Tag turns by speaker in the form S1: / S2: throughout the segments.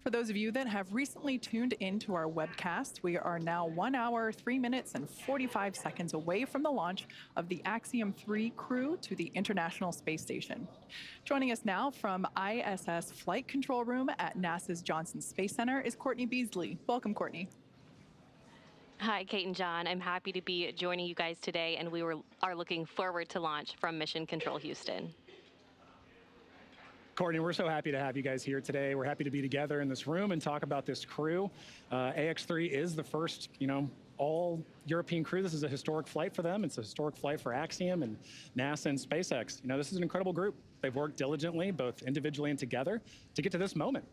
S1: For those of you that have recently tuned into our webcast, we are now 1 hour, 3 minutes, and 45 seconds away from the launch of the Axiom 3 crew to the International Space Station. Joining us now from ISS Flight Control Room at NASA's Johnson Space Center is Courtney Beasley. Welcome, Courtney.
S2: Hi, Kate and John. I'm happy to be joining you guys today, and we are looking forward to launch from Mission Control Houston.
S3: Courtney, we're so happy to have you guys here today. We're happy to be together in this room and talk about this crew. AX3 is the first, all European crew. This is a historic flight for them. It's a historic flight for Axiom and NASA and SpaceX. This is an incredible group. They've worked diligently, both individually and together, to get to this moment.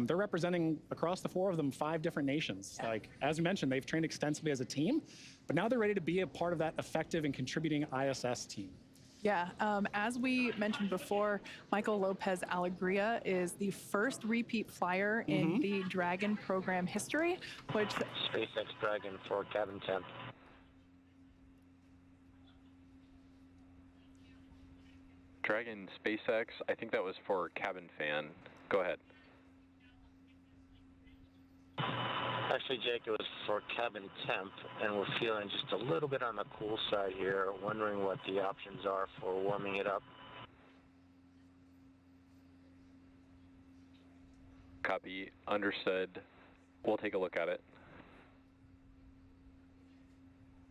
S3: They're representing, across the four of them, 5 different nations. As we mentioned, they've trained extensively as a team, but now they're ready to be a part of that effective and contributing ISS team.
S1: Yeah, as we mentioned before, Michael López-Alegría is the first repeat flyer in the Dragon program history, which...
S4: SpaceX Dragon for cabin temp.
S5: Dragon SpaceX, I think that was for cabin fan. Go ahead.
S4: Actually, Jake, it was for cabin temp, and we're feeling just a little bit on the cool side here, wondering what the options are for warming it up.
S5: Copy. Understood. We'll take a look at it.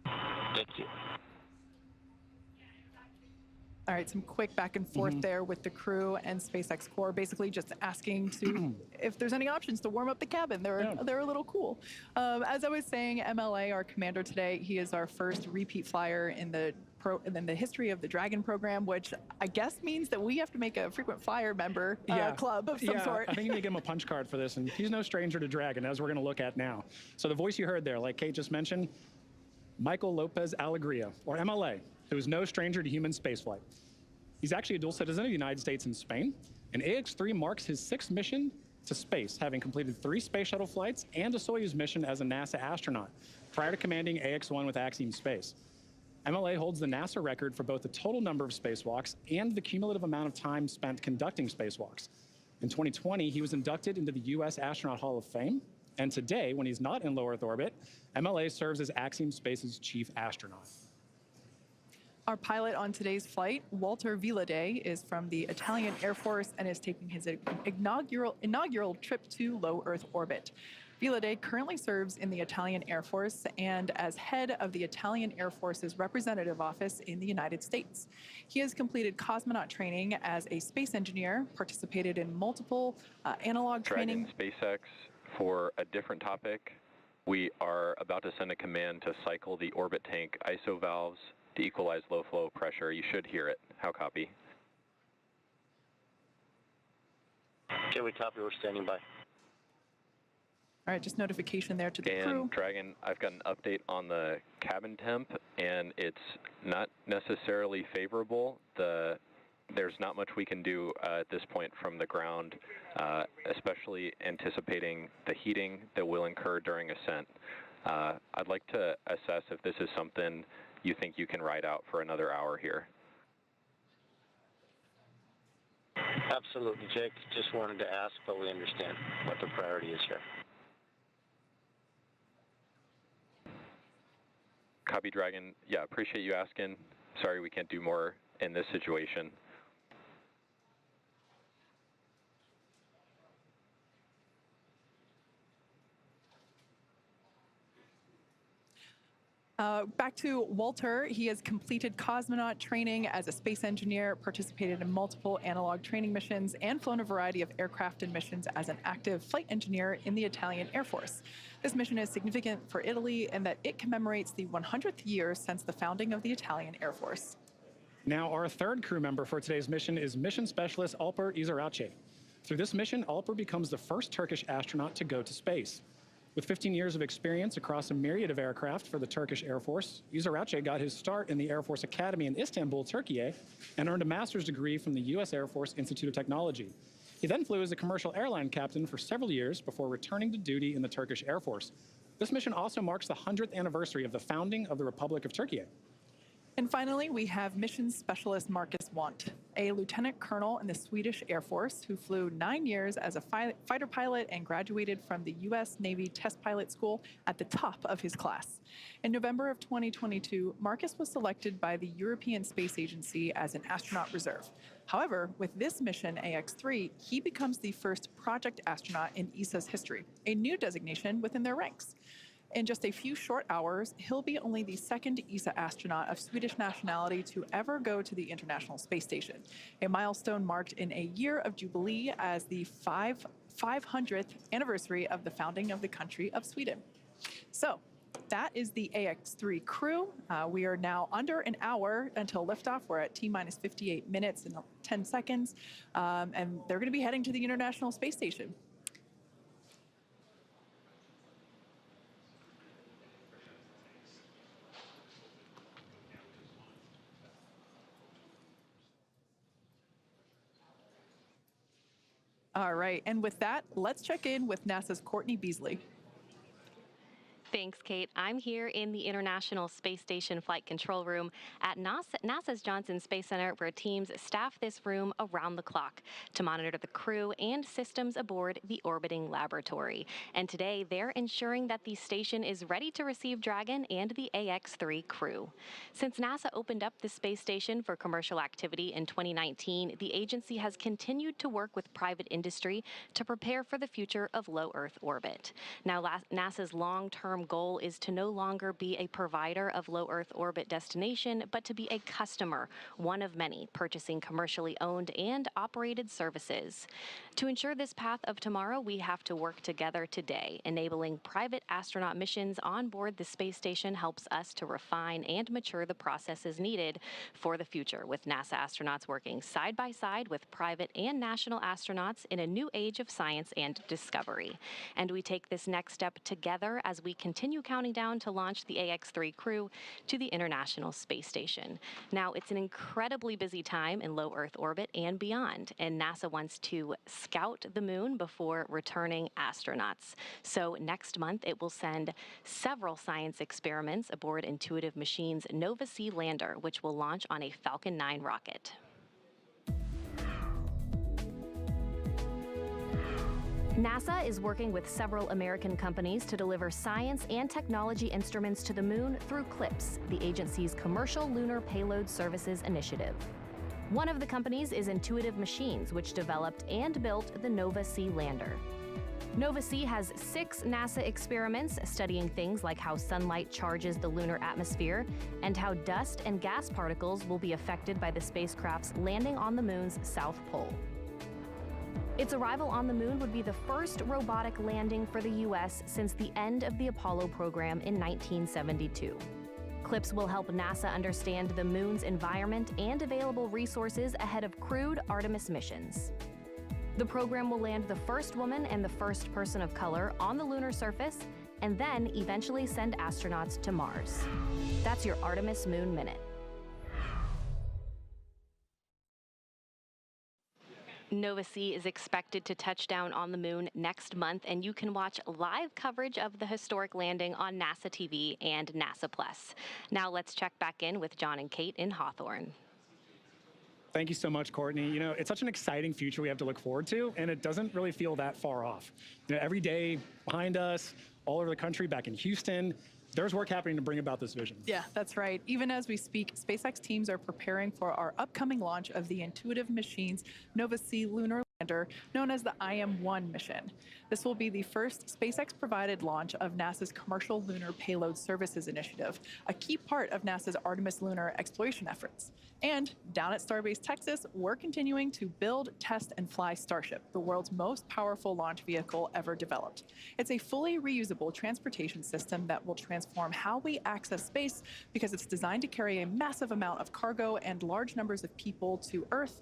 S4: Thank you.
S1: All right, some quick back and forth there with the crew and SpaceX Core, basically just asking to if there's any options to warm up the cabin. They're a little cool. As I was saying, MLA, our commander today, he is our first repeat flyer in the history of the Dragon program, which I guess means that we have to make a frequent flyer member club of some sort.
S3: I think you need to give him a punch card for this, and he's no stranger to Dragon, as we're going to look at now. So the voice you heard there, like Kate just mentioned, Michael López-Alegría, or MLA, who is no stranger to human spaceflight. He's actually a dual citizen of the United States and Spain, and AX3 marks his 6th mission to space, having completed 3 space shuttle flights and a Soyuz mission as a NASA astronaut, prior to commanding AX1 with Axiom Space. MLA holds the NASA record for both the total number of spacewalks and the cumulative amount of time spent conducting spacewalks. In 2020, he was inducted into the U.S. Astronaut Hall of Fame, and today, when he's not in low Earth orbit, MLA serves as Axiom Space's chief astronaut.
S1: Our pilot on today's flight, Walter Villadei, is from the Italian Air Force and is taking his inaugural trip to low Earth orbit. Villadei currently serves in the Italian Air Force and as head of the Italian Air Force's representative office in the United States. He has completed cosmonaut training as a space engineer, participated in multiple analog training.
S5: Dragon SpaceX, for a different topic, we are about to send a command to cycle the orbit tank ISO valves to equalize low flow pressure. You should hear it. How copy?
S4: Okay, we copy. We're standing by.
S1: All right, just notification there to the crew.
S5: And Dragon, I've got an update on the cabin temp, and it's not necessarily favorable. There's not much we can do at this point from the ground, especially anticipating the heating that will incur during ascent. I'd like to assess if this is something you think you can ride out for another hour here.
S4: Absolutely, Jake. Just wanted to ask, but we understand what the priority is here.
S5: Copy, Dragon. Yeah, appreciate you asking. Sorry we can't do more in this situation.
S1: Back to Walter. He has completed cosmonaut training as a space engineer, participated in multiple analog training missions, and flown a variety of aircraft and missions as an active flight engineer in the Italian Air Force. This mission is significant for Italy in that it commemorates the 100th year since the founding of the Italian Air Force.
S3: Now, our third crew member for today's mission is Mission Specialist Alper Gezeravcı. Through this mission, Alper becomes the first Turkish astronaut to go to space. With 15 years of experience across a myriad of aircraft for the Turkish Air Force, Gezeravcı got his start in the Air Force Academy in Istanbul, Turkey, and earned a master's degree from the U.S. Air Force Institute of Technology. He then flew as a commercial airline captain for several years before returning to duty in the Turkish Air Force. This mission also marks the 100th anniversary of the founding of the Republic of Turkey.
S1: And finally, we have Mission Specialist Marcus Wandt. a lieutenant colonel in the Swedish Air Force who flew 9 years as a fighter pilot and graduated from the U.S. Navy Test Pilot School at the top of his class. In November of 2022, Marcus was selected by the European Space Agency as an astronaut reserve. However, with this mission, AX-3, he becomes the first project astronaut in ESA's history, a new designation within their ranks. In just a few short hours, he'll be only the second ESA astronaut of Swedish nationality to ever go to the International Space Station, a milestone marked in a year of jubilee as the 500th anniversary of the founding of the country of Sweden. So, that is the AX-3 crew. We are now under an hour until liftoff. We're at T-minus 58 minutes and 10 seconds, and they're going to be heading to the International Space Station. All right, and with that, let's check in with NASA's Courtney Beasley.
S2: Thanks, Kate. I'm here in the International Space Station Flight Control Room at NASA's Johnson Space Center, where teams staff this room around the clock to monitor the crew and systems aboard the orbiting laboratory. And today, they're ensuring that the station is ready to receive Dragon and the AX-3 crew. Since NASA opened up the space station for commercial activity in 2019, the agency has continued to work with private industry to prepare for the future of low Earth orbit. Now, NASA's long-term goal is to no longer be a provider of low Earth orbit destination, but to be a customer, one of many, purchasing commercially owned and operated services. To ensure this path of tomorrow, we have to work together today. Enabling private astronaut missions on board the space station helps us to refine and mature the processes needed for the future, with NASA astronauts working side by side with private and national astronauts in a new age of science and discovery. And we take this next step together as we continue counting down to launch the AX-3 crew to the International Space Station. Now, it's an incredibly busy time in low Earth orbit and beyond, and NASA wants to scout the moon before returning astronauts. So next month, it will send several science experiments aboard Intuitive Machines' Nova-C lander, which will launch on a Falcon 9 rocket. NASA is working with several American companies to deliver science and technology instruments to the moon through CLPS, the agency's Commercial Lunar Payload Services initiative. One of the companies is Intuitive Machines, which developed and built the Nova-C lander. Nova-C has 6 NASA experiments studying things like how sunlight charges the lunar atmosphere and how dust and gas particles will be affected by the spacecraft's landing on the moon's south pole. Its arrival on the moon would be the first robotic landing for the U.S. since the end of the Apollo program in 1972. CLPS will help NASA understand the moon's environment and available resources ahead of crewed Artemis missions. The program will land the first woman and the first person of color on the lunar surface, and then eventually send astronauts to Mars. That's your Artemis Moon Minute. Nova-C is expected to touch down on the moon next month, and you can watch live coverage of the historic landing on NASA TV and NASA Plus. Now let's check back in with John and Kate in Hawthorne.
S3: Thank you so much, Courtney. You know, it's such an exciting future we have to look forward to, and it doesn't really feel that far off. You know, every day behind us, all over the country, back in Houston, there's work happening to bring about this vision.
S1: Yeah, that's right. Even as we speak, SpaceX teams are preparing for our upcoming launch of the Intuitive Machines Nova-C lunar lander, known as the IM-1 mission. This will be the first SpaceX-provided launch of NASA's Commercial Lunar Payload Services initiative, a key part of NASA's Artemis lunar exploration efforts. And down at Starbase, Texas, we're continuing to build, test, and fly Starship, the world's most powerful launch vehicle ever developed. It's a fully reusable transportation system that will transform how we access space because it's designed to carry a massive amount of cargo and large numbers of people to Earth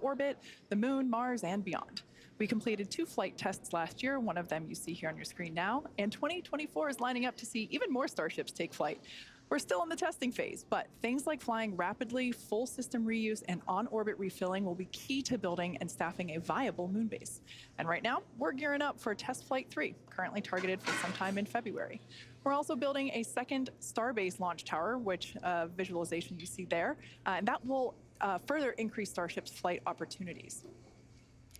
S1: orbit, the moon, Mars, and beyond. We completed 2 flight tests last year, one of them you see here on your screen now, and 2024 is lining up to see even more Starships take flight. We're still in the testing phase, but things like flying rapidly, full system reuse, and on-orbit refilling will be key to building and staffing a viable moon base. And right now, we're gearing up for Test Flight 3, currently targeted for sometime in February. We're also building a second Starbase launch tower, which visualization you see there, and that will further increase Starship's flight opportunities.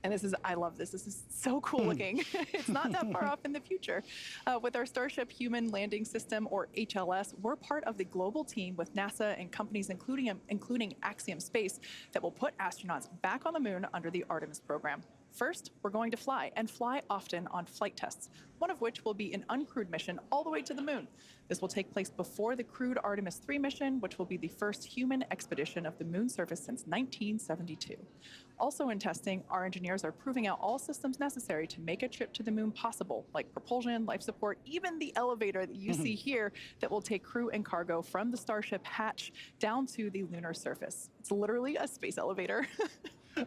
S1: And I love this. This is so cool looking. It's not that far off in the future. With our Starship Human Landing System, or HLS, we're part of the global team with NASA and companies including Axiom Space that will put astronauts back on the moon under the Artemis program. First, we're going to fly, and fly often on flight tests, one of which will be an uncrewed mission all the way to the moon. This will take place before the crewed Artemis 3 mission, which will be the first human expedition of the moon surface since 1972. Also in testing, our engineers are proving out all systems necessary to make a trip to the moon possible, like propulsion, life support, even the elevator that you see here that will take crew and cargo from the Starship hatch down to the lunar surface. It's literally a space elevator.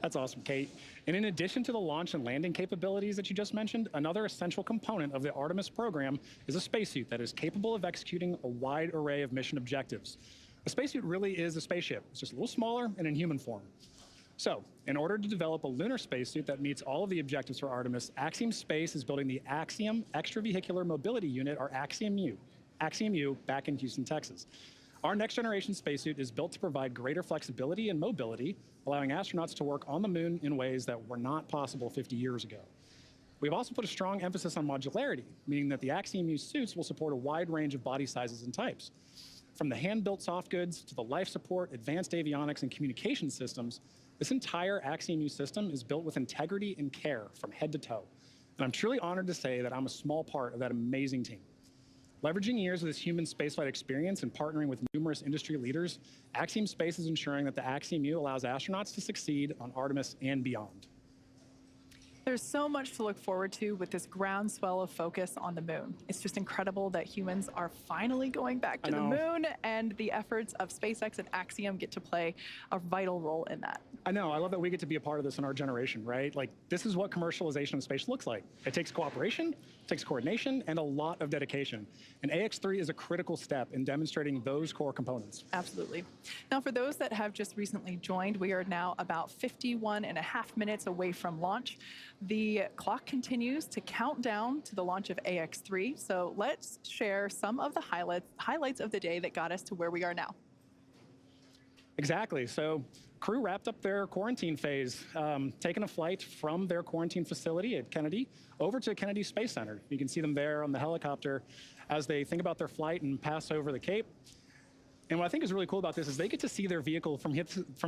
S3: That's awesome, Kate. And in addition to the launch and landing capabilities that you just mentioned, another essential component of the Artemis program is a spacesuit that is capable of executing a wide array of mission objectives. A spacesuit really is a spaceship. It's just a little smaller and in human form. So, in order to develop a lunar spacesuit that meets all of the objectives for Artemis, Axiom Space is building the Axiom Extravehicular Mobility Unit, or Axiom U, back in Houston, Texas. Our next-generation spacesuit is built to provide greater flexibility and mobility, allowing astronauts to work on the moon in ways that were not possible 50 years ago. We've also put a strong emphasis on modularity, meaning that the Axiom U suits will support a wide range of body sizes and types. From the hand-built soft goods to the life support, advanced avionics, and communication systems, this entire Axiom U system is built with integrity and care from head to toe. And I'm truly honored to say that I'm a small part of that amazing team. Leveraging years of this human spaceflight experience and partnering with numerous industry leaders, Axiom Space is ensuring that the Axiom U allows astronauts to succeed on Artemis and beyond.
S1: There's so much to look forward to with this groundswell of focus on the moon. It's just incredible that humans are finally going back to the moon, and the efforts of SpaceX and Axiom get to play a vital role in that.
S3: I know. I love that we get to be a part of this in our generation, right? Like, this is what commercialization of space looks like. It takes cooperation, it takes coordination, and a lot of dedication. And AX3 is a critical step in demonstrating those core components.
S1: Absolutely. Now, for those that have just recently joined, we are now about 51.5 minutes away from launch. The clock continues to count down to the launch of AX3, so let's share some of the highlights of the day that got us to where we are now.
S3: Exactly. So crew wrapped up their quarantine phase, taking a flight from their quarantine facility at Kennedy over to Kennedy Space Center. You can see them there on the helicopter as they think about their flight and pass over the Cape. And what I think is really cool about this is they get to see their vehicle from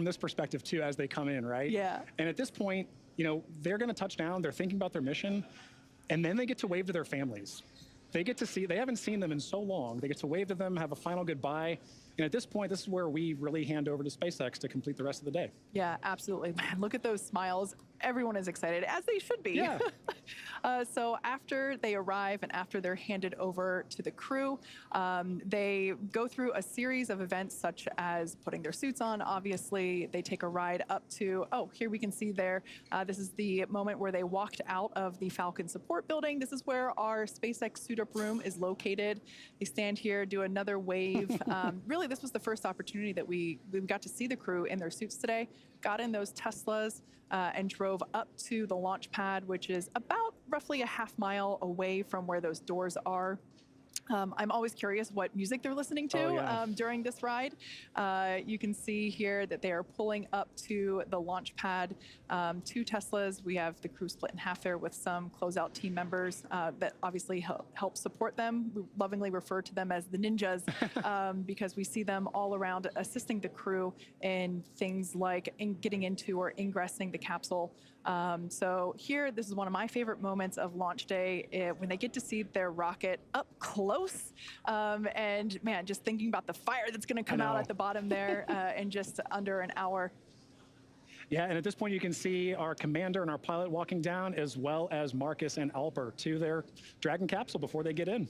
S3: this perspective too as they come in, right?
S1: Yeah.
S3: And at this point, you know, they're going to touch down, they're thinking about their mission, and then they get to wave to their families. They get to see, they haven't seen them in so long, they get to wave to them, have a final goodbye. And at this point, this is where we really hand over to SpaceX to complete the rest of the day.
S1: Yeah, absolutely. Man, look at those smiles. Everyone is excited, as they should be.
S3: Yeah.
S1: So after they arrive and after they're handed over to the crew, they go through a series of events such as putting their suits on. Obviously, they take a ride up to, here we can see there. This is the moment where they walked out of the Falcon support building. This is where our SpaceX suit-up room is located. They stand here, do another wave. Really, this was the first opportunity that we got to see the crew in their suits today. Got in those Teslas and drove up to the launch pad, which is about roughly a half mile away from where those doors are. I'm always curious what music they're listening to during this ride. You can see here that they are pulling up to the launch pad, 2 Teslas. We have the crew split in half there with some closeout team members that obviously help support them. We lovingly refer to them as the ninjas because we see them all around assisting the crew in things like getting into or ingressing the capsule. So here, this is one of my favorite moments of launch day when they get to see their rocket up close. And man, just thinking about the fire that's going to come out at the bottom there in just under an hour.
S3: Yeah, and at this point you can see our commander and our pilot walking down, as well as Marcus and Alper to their Dragon capsule before they get in.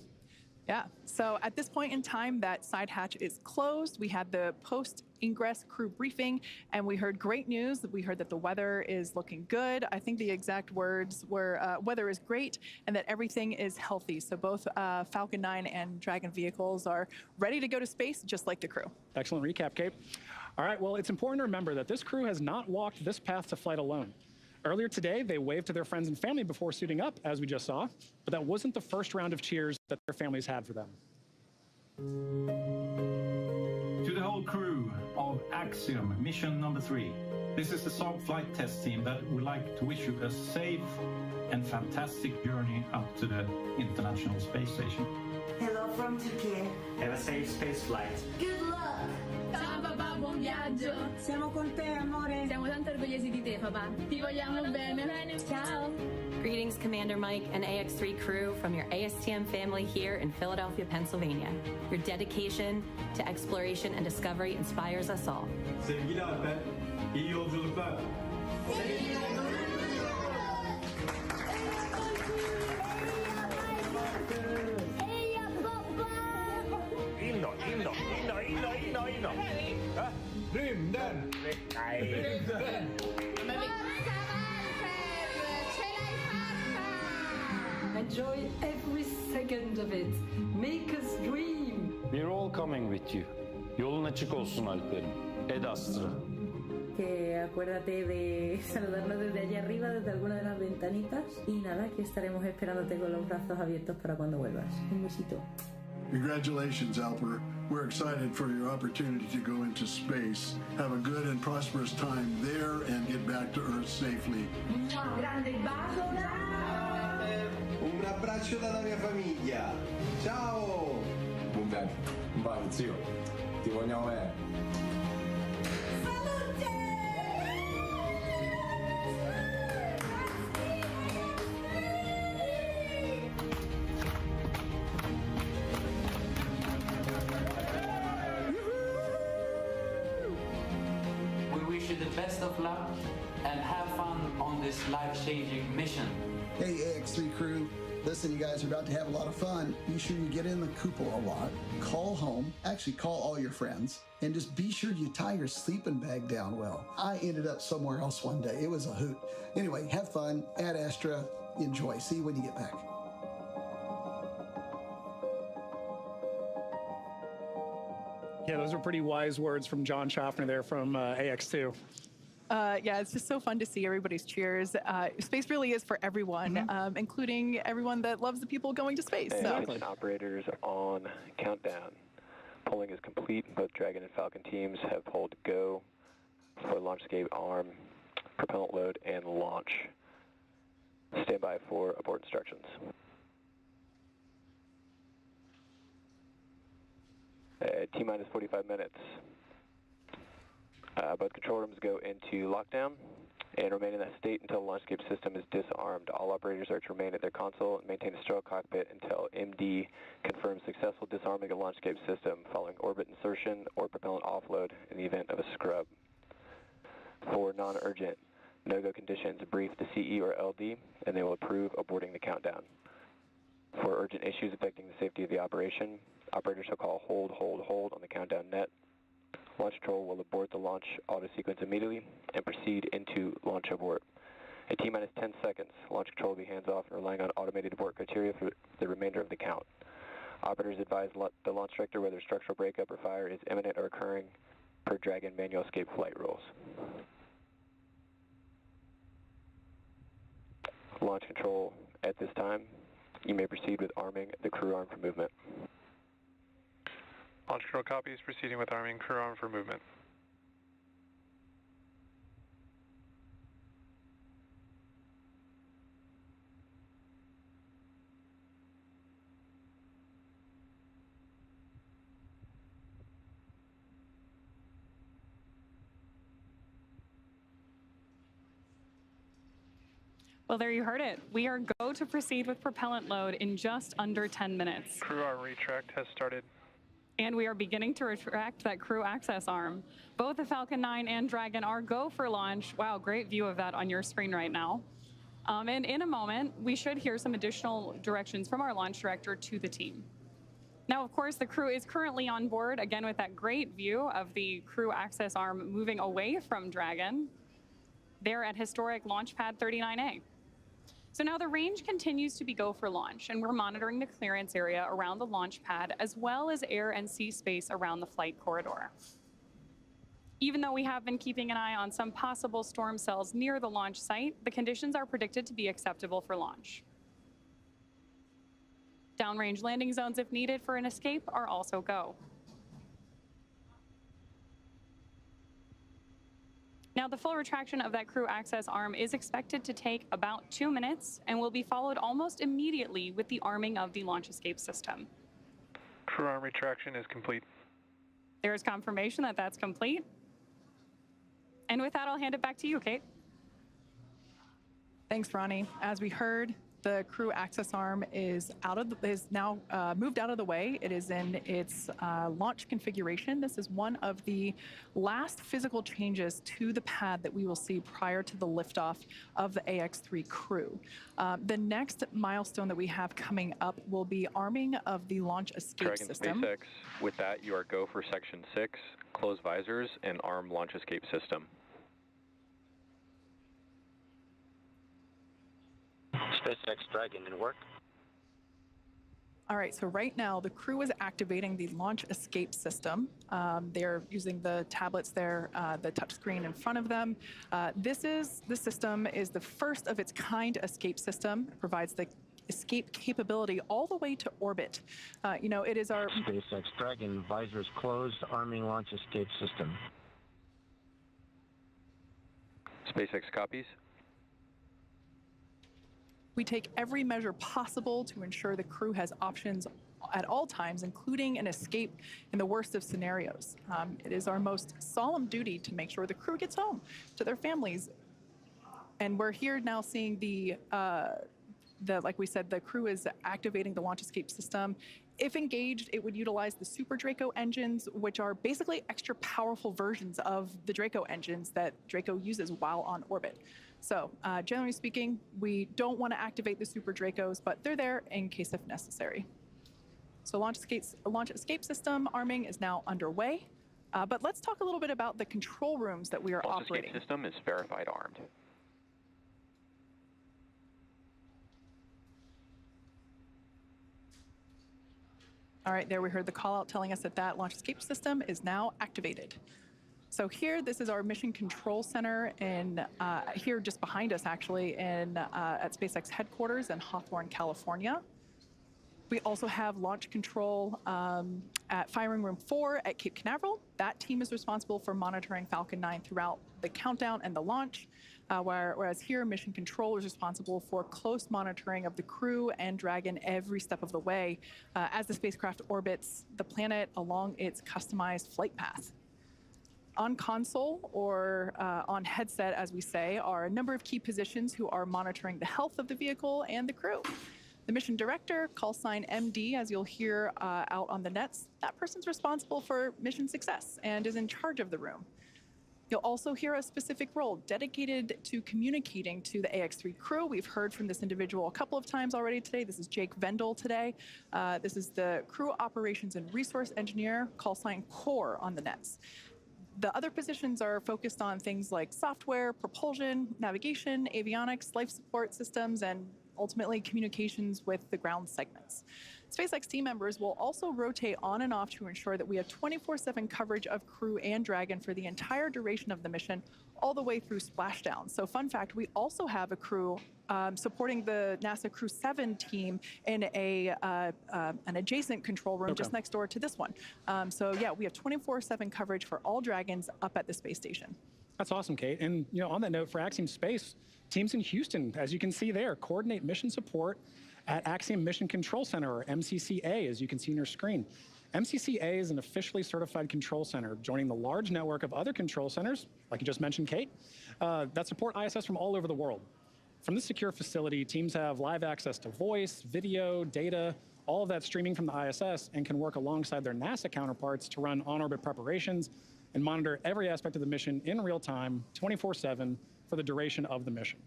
S1: Yeah, so at this point in time, that side hatch is closed. We had the post-ingress crew briefing, and we heard great news. We heard that the weather is looking good. I think the exact words were, weather is great, and that everything is healthy. So both Falcon 9 and Dragon vehicles are ready to go to space, just like the crew.
S3: Excellent recap, Kate. All right, well, it's important to remember that this crew has not walked this path to flight alone. Earlier today, they waved to their friends and family before suiting up, as we just saw, but that wasn't the first round of cheers that their families had for them.
S6: To the whole crew of Axiom Mission number 3. This is the Saab flight test team that would like to wish you a safe and fantastic journey up to the International Space Station.
S7: Hello from Turkey.
S8: Have a safe space flight.
S7: Good luck.
S9: Ciao papà, buon viaggio.
S7: Siamo con te, amore.
S9: Siamo tanto orgogliosi di te, papà. Ti vogliamo bene. Ciao.
S10: Greetings, Commander Mike and AX3 crew from your ASTM family here in Philadelphia, Pennsylvania. Your dedication to exploration and discovery inspires us all.
S8: Sevgili Alper, iyi yolculuklar. Rymden!
S11: Enjoy every second of it. Make us dream.
S12: We're all coming with you. Yolun açık olsun Alper'im. Ed Astra.
S13: Que acuérdate de saludarnos desde allá arriba, desde alguna de las ventanitas. Y nada, que estaremos esperándote con los brazos abiertos para cuando vuelvas. Un besito.
S14: Congratulations, Alper. We're excited for your opportunity to go into space. Have a good and prosperous time there and get back to Earth safely.
S7: Grande bacio.
S8: Un abbraccio dalla mia famiglia. Ciao!
S15: Buon viaggio. Vai, zio. Ti vogliamo bene.
S16: We wish you the best of luck and have fun on this life-changing mission.
S17: Hey, AX3 crew. Listen, you guys are about to have a lot of fun. Be sure you get in the cupola a lot. Call home. Actually, call all your friends. And just be sure you tie your sleeping bag down well. I ended up somewhere else one day. It was a hoot. Anyway, have fun. Ad Astra. Enjoy. See you when you get back.
S3: Yeah, those are pretty wise words from John Schaffner there from AX2.
S1: Yeah, it's just so fun to see everybody's cheers. Space really is for everyone, including everyone that loves the people going to space.
S5: Exactly. Operators on countdown. Polling is complete. Both Dragon and Falcon teams have pulled go for LaunchScape arm, propellant load, and launch. Stand by for abort instructions. T-minus 45 minutes. Both control rooms go into lockdown and remain in that state until the LaunchScape system is disarmed. All operators are to remain at their console and maintain a sterile cockpit until MD confirms successful disarming of the LaunchScape system following orbit insertion or propellant offload in the event of a scrub. For non-urgent no-go conditions, brief the CE or LD and they will approve aborting the countdown. For urgent issues affecting the safety of the operation, operators shall call hold on the countdown net. Launch control will abort the launch auto sequence immediately and proceed into launch abort. At T-minus 10 seconds, launch control will be hands-off and relying on automated abort criteria for the remainder of the count. Operators advise the launch director whether structural breakup or fire is imminent or occurring per Dragon manual escape flight rules. Launch control at this time. You may proceed with arming the crew arm for movement.
S18: Launch control copies, proceeding with arming crew arm for movement.
S19: Well, there you heard it. We are go to proceed with propellant load in just under 10 minutes.
S18: Crew arm retract has started.
S19: And we are beginning to retract that crew access arm. Both the Falcon 9 and Dragon are go for launch. Wow, great view of that on your screen right now. And in a moment, we should hear some additional directions from our launch director to the team. Now, of course, the crew is currently on board, again, with that great view of the crew access arm moving away from Dragon. They're at historic launch pad 39A. So now the range continues to be go for launch, and we're monitoring the clearance area around the launch pad, as well as air and sea space around the flight corridor. Even though we have been keeping an eye on some possible storm cells near the launch site, the conditions are predicted to be acceptable for launch. Downrange landing zones, if needed for an escape, are also go. Now, the full retraction of that crew access arm is expected to take about 2 minutes and will be followed almost immediately with the arming of the launch escape system.
S18: Crew arm retraction is complete.
S19: There is confirmation that that's complete. And with that, I'll hand it back to you, Kate.
S1: Thanks, Ronnie. As we heard, the crew access arm is now moved out of the way. It is in its launch configuration. This is one of the last physical changes to the pad that we will see prior to the liftoff of the AX-3 crew. The next milestone that we have coming up will be arming of the launch escape system.
S5: SpaceX, with that, you are go for Section 6, close visors, and arm launch escape system.
S4: SpaceX Dragon in work.
S1: All right, so right now the crew is activating the launch escape system. They're using the tablets there, the touchscreen in front of them. This system is the first of its kind escape system. It provides the escape capability all the way to orbit. It is our
S4: SpaceX Dragon visors closed, arming launch escape system.
S5: SpaceX copies.
S1: We take every measure possible to ensure the crew has options at all times, including an escape in the worst of scenarios. It is our most solemn duty to make sure the crew gets home to their families. And we're here now seeing like we said, the crew is activating the launch escape system. If engaged, it would utilize the Super Draco engines, which are basically extra powerful versions of the Draco engines that Draco uses while on orbit. So generally speaking, we don't want to activate the Super Dracos, but they're there in case if necessary. So launch escape system arming is now underway. But let's talk a little bit about the control rooms that we are operating.
S5: Launch escape system is verified armed.
S1: All right, there we heard the call out telling us that launch escape system is now activated. So here, this is our mission control center, and here just behind us, actually, at SpaceX headquarters in Hawthorne, California. We also have launch control at Firing Room 4 at Cape Canaveral. That team is responsible for monitoring Falcon 9 throughout the countdown and the launch, whereas here, mission control is responsible for close monitoring of the crew and Dragon every step of the way as the spacecraft orbits the planet along its customized flight path. On console, or on headset, as we say, are a number of key positions who are monitoring the health of the vehicle and the crew. The mission director, call sign MD, as you'll hear out on the nets, that person's responsible for mission success and is in charge of the room. You'll also hear a specific role dedicated to communicating to the AX-3 crew. We've heard from this individual a couple of times already today. This is Jake Vendel today. This is the crew operations and resource engineer, call sign CORE on the nets. The other positions are focused on things like software, propulsion, navigation, avionics, life support systems, and ultimately communications with the ground segments. SpaceX team members will also rotate on and off to ensure that we have 24/7 coverage of crew and Dragon for the entire duration of the mission, all the way through splashdown. So fun fact, we also have a crew supporting the NASA Crew 7 team in an adjacent control room just next door to this one. So yeah, we have 24/7 coverage for all Dragons up at the space station.
S3: That's awesome, Kate. And on that note, for Axiom Space, teams in Houston, as you can see there, coordinate mission support at Axiom Mission Control Center, or MCCA, as you can see on your screen. MCCA is an officially certified control center, joining the large network of other control centers, like you just mentioned, Kate, that support ISS from all over the world. From this secure facility, teams have live access to voice, video, data, all of that streaming from the ISS, and can work alongside their NASA counterparts to run on-orbit preparations and monitor every aspect of the mission in real time, 24/7, for the duration of the mission.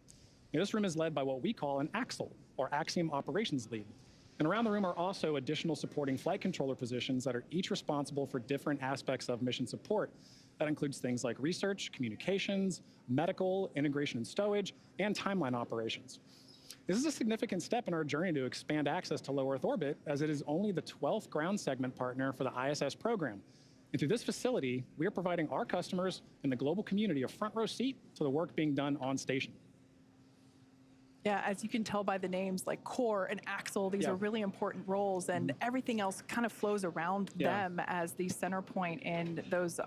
S3: This room is led by what we call an AXL, or Axiom Operations Lead. And around the room are also additional supporting flight controller positions that are each responsible for different aspects of mission support. That includes things like research, communications, medical, integration and stowage, and timeline operations. This is a significant step in our journey to expand access to low Earth orbit, as it is only the 12th ground segment partner for the ISS program. And through this facility, we are providing our customers and the global community a front row seat to the work being done on station.
S1: Yeah, as you can tell by the names like core and axle, these are really important roles, and everything else kind of flows around them as the center point in those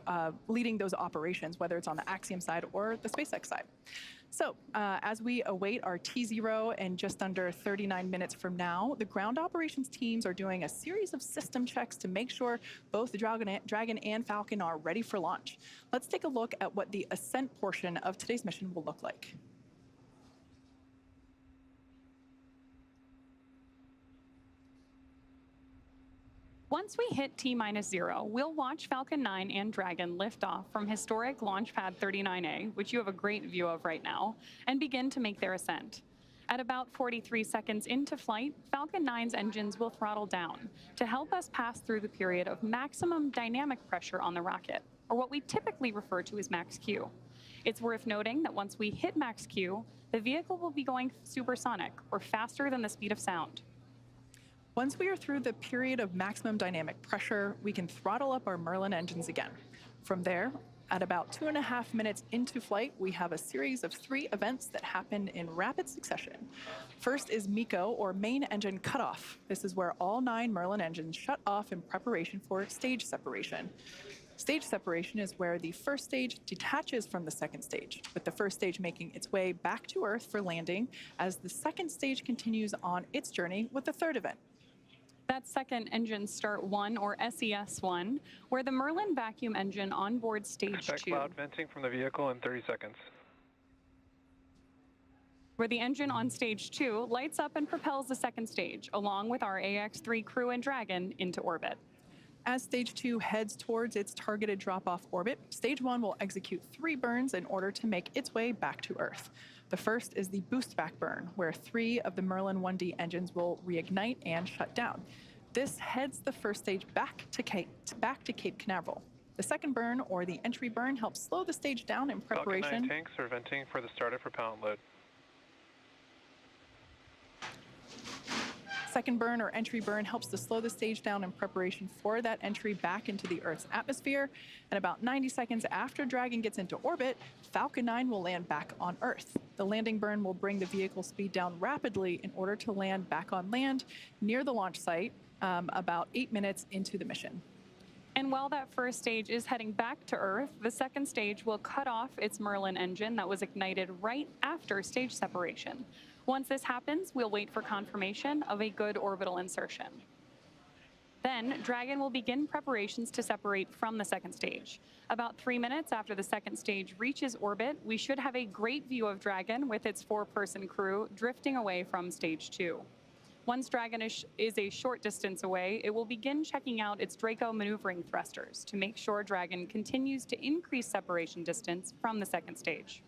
S1: leading those operations, whether it's on the Axiom side or the SpaceX side. So as we await our T0 in just under 39 minutes from now, the ground operations teams are doing a series of system checks to make sure both the Dragon and Falcon are ready for launch. Let's take a look at what the ascent portion of today's mission will look like.
S19: Once we hit T-0, we'll watch Falcon 9 and Dragon lift off from historic Launch Pad 39A, which you have a great view of right now, and begin to make their ascent. At about 43 seconds into flight, Falcon 9's engines will throttle down to help us pass through the period of maximum dynamic pressure on the rocket, or what we typically refer to as max Q. It's worth noting that once we hit max Q, the vehicle will be going supersonic, or faster than the speed of sound.
S1: Once we are through the period of maximum dynamic pressure, we can throttle up our Merlin engines again. From there, at about 2.5 minutes into flight, we have a series of 3 events that happen in rapid succession. First is MECO, or main engine cutoff. This is where all 9 Merlin engines shut off in preparation for stage separation. Stage separation is where the first stage detaches from the second stage, with the first stage making its way back to Earth for landing as the second stage continues on its journey with the third event.
S19: That's second engine start 1, or SES1, where the Merlin vacuum engine on board stage 2.
S18: Expect cloud venting from the vehicle in 30 seconds.
S19: Where the engine on stage 2 lights up and propels the second stage, along with our AX-3 crew and Dragon, into orbit.
S1: As stage 2 heads towards its targeted drop-off orbit, stage 1 will execute 3 burns in order to make its way back to Earth. The first is the boost back burn, where 3 of the Merlin 1D engines will reignite and shut down. This heads the first stage back to Cape Canaveral. The second burn, or the entry burn, helps slow the stage down in preparation.
S18: Falcon 9 tanks are venting for the start of propellant load.
S1: Second burn, or entry burn, helps to slow the stage down in preparation for that entry back into the Earth's atmosphere. And about 90 seconds after Dragon gets into orbit, Falcon 9 will land back on Earth. The landing burn will bring the vehicle speed down rapidly in order to land back on land near the launch site about 8 minutes into the mission.
S19: And while that first stage is heading back to Earth, the second stage will cut off its Merlin engine that was ignited right after stage separation. Once this happens, we'll wait for confirmation of a good orbital insertion. Then, Dragon will begin preparations to separate from the second stage. About 3 minutes after the second stage reaches orbit, we should have a great view of Dragon with its 4-person crew drifting away from stage 2. Once Dragon is a short distance away, it will begin checking out its Draco maneuvering thrusters to make sure Dragon continues to increase separation distance from the second stage.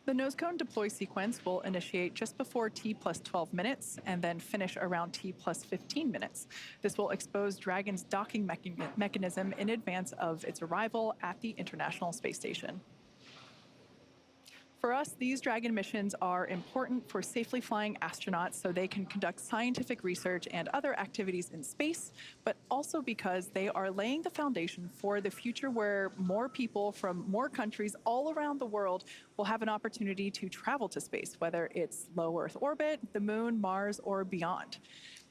S1: The nose cone deploy sequence will initiate just before T+12 minutes and then finish around T+15 minutes. This will expose Dragon's docking mechanism in advance of its arrival at the International Space Station. For us, these Dragon missions are important for safely flying astronauts so they can conduct scientific research and other activities in space, but also because they are laying the foundation for the future where more people from more countries all around the world will have an opportunity to travel to space, whether it's low Earth orbit, the moon, Mars, or beyond.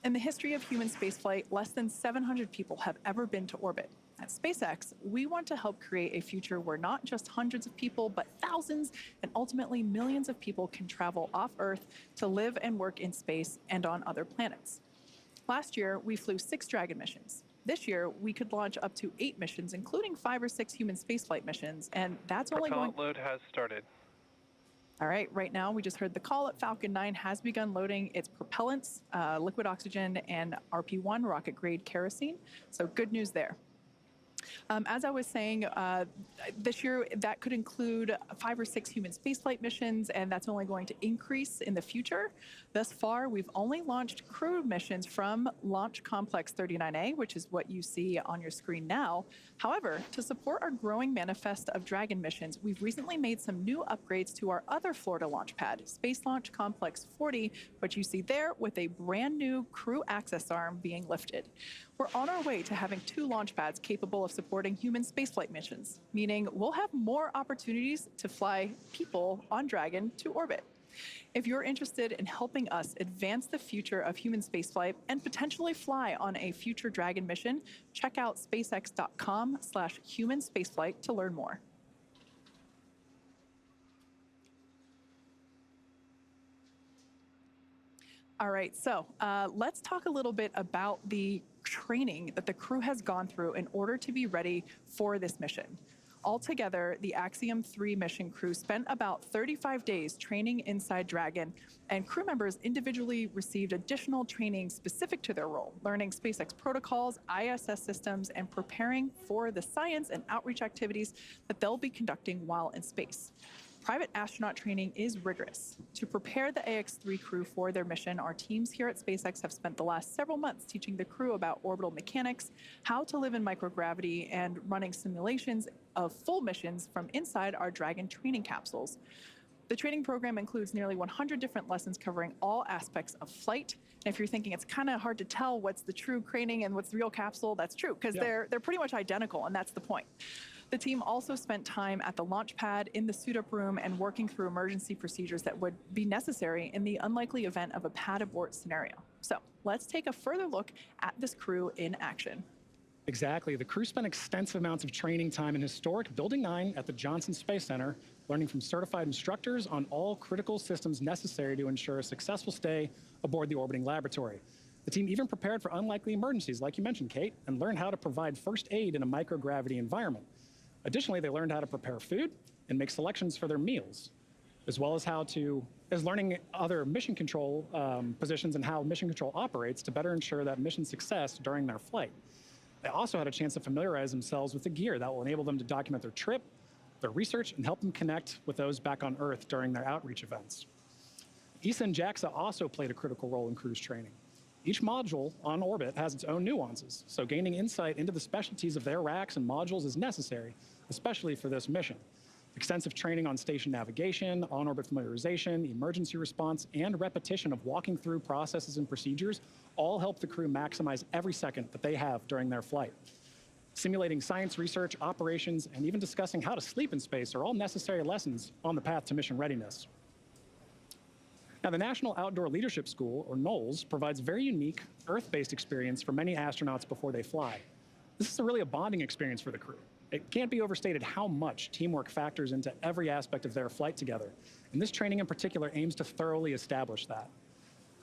S1: In the history of human spaceflight, less than 700 people have ever been to orbit. At SpaceX, we want to help create a future where not just hundreds of people, but thousands and ultimately millions of people can travel off Earth to live and work in space and on other planets. Last year, we flew 6 Dragon missions. This year, we could launch up to 8 missions, including 5 or 6 human spaceflight missions, and that's only going...
S18: Propellant load has started.
S1: All right, right now we just heard the call at Falcon 9 has begun loading its propellants, liquid oxygen, and RP-1 rocket-grade kerosene, so good news there. As I was saying, this year that could include 5 or 6 human spaceflight missions, and that's only going to increase in the future. Thus far, we've only launched crew missions from Launch Complex 39A, which is what you see on your screen now. However, to support our growing manifest of Dragon missions, we've recently made some new upgrades to our other Florida launch pad, Space Launch Complex 40, which you see there with a brand new crew access arm being lifted. We're on our way to having 2 launch pads capable of supporting human spaceflight missions, meaning we'll have more opportunities to fly people on Dragon to orbit. If you're interested in helping us advance the future of human spaceflight and potentially fly on a future Dragon mission, check out spacex.com/human spaceflight to learn more. All right, so let's talk a little bit about the training that the crew has gone through in order to be ready for this mission. Altogether, the Axiom 3 mission crew spent about 35 days training inside Dragon, and crew members individually received additional training specific to their role, learning SpaceX protocols, ISS systems, and preparing for the science and outreach activities that they'll be conducting while in space. Private astronaut training is rigorous. To prepare the AX-3 crew for their mission, our teams here at SpaceX have spent the last several months teaching the crew about orbital mechanics, how to live in microgravity, and running simulations of full missions from inside our Dragon training capsules. The training program includes nearly 100 different lessons covering all aspects of flight. And if you're thinking it's kind of hard to tell what's the true training and what's the real capsule, that's true, because they're pretty much identical, and that's the point. The team also spent time at the launch pad, in the suit-up room, and working through emergency procedures that would be necessary in the unlikely event of a pad abort scenario. So let's take a further look at this crew in action.
S3: Exactly. The crew spent extensive amounts of training time in historic Building 9 at the Johnson Space Center, learning from certified instructors on all critical systems necessary to ensure a successful stay aboard the orbiting laboratory. The team even prepared for unlikely emergencies, like you mentioned, Kate, and learned how to provide first aid in a microgravity environment. Additionally, they learned how to prepare food and make selections for their meals, as well as learning other mission control positions and how mission control operates to better ensure that mission success during their flight. They also had a chance to familiarize themselves with the gear that will enable them to document their trip, their research, and help them connect with those back on Earth during their outreach events. ESA and JAXA also played a critical role in cruise training. Each module on orbit has its own nuances, so gaining insight into the specialties of their racks and modules is necessary, especially for this mission. Extensive training on station navigation, on-orbit familiarization, emergency response, and repetition of walking through processes and procedures all help the crew maximize every second that they have during their flight. Simulating science research, operations, and even discussing how to sleep in space are all necessary lessons on the path to mission readiness. Now, the National Outdoor Leadership School, or NOLS, provides a very unique Earth-based experience for many astronauts before they fly. This is really a bonding experience for the crew. It can't be overstated how much teamwork factors into every aspect of their flight together, and this training in particular aims to thoroughly establish that.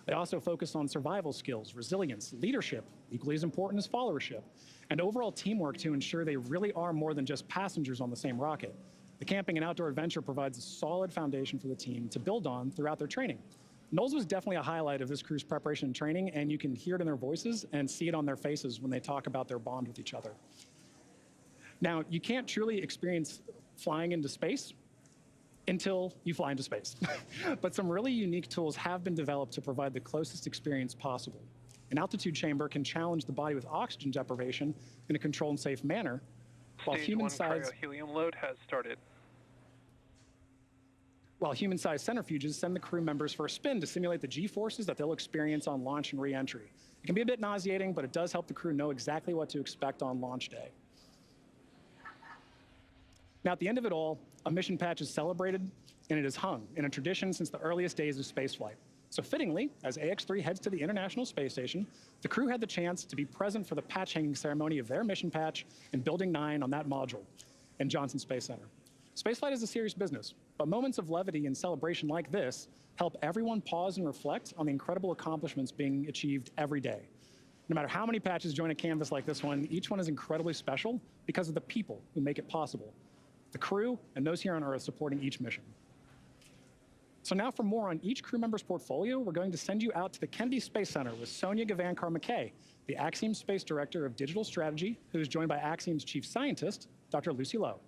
S3: They also focus on survival skills, resilience, leadership, equally as important as followership, and overall teamwork to ensure they really are more than just passengers on the same rocket. The camping and outdoor adventure provides a solid foundation for the team to build on throughout their training. NOLS was definitely a highlight of this crew's preparation and training, and you can hear it in their voices and see it on their faces when they talk about their bond with each other. Now, you can't truly experience flying into space until you fly into space. But some really unique tools have been developed to provide the closest experience possible. An altitude chamber can challenge the body with oxygen deprivation in a controlled and safe manner, while human-sized
S18: cryo-helium load has started.
S3: While human-sized centrifuges send the crew members for a spin to simulate the G-forces that they'll experience on launch and re-entry. It can be a bit nauseating, but it does help the crew know exactly what to expect on launch day. Now, at the end of it all, a mission patch is celebrated, and it is hung in a tradition since the earliest days of spaceflight. So fittingly, as AX-3 heads to the International Space Station, the crew had the chance to be present for the patch hanging ceremony of their mission patch in Building 9 on that module in Johnson Space Center. Spaceflight is a serious business, but moments of levity and celebration like this help everyone pause and reflect on the incredible accomplishments being achieved every day. No matter how many patches join a canvas like this one, each one is incredibly special because of the people who make it possible. The crew and those here on Earth supporting each mission. So now for more on each crew member's portfolio, we're going to send you out to the Kennedy Space Center with Sonia Gavankar-McKay, the Axiom Space Director of Digital Strategy, who is joined by Axiom's Chief Scientist, Dr. Lucy Lowe.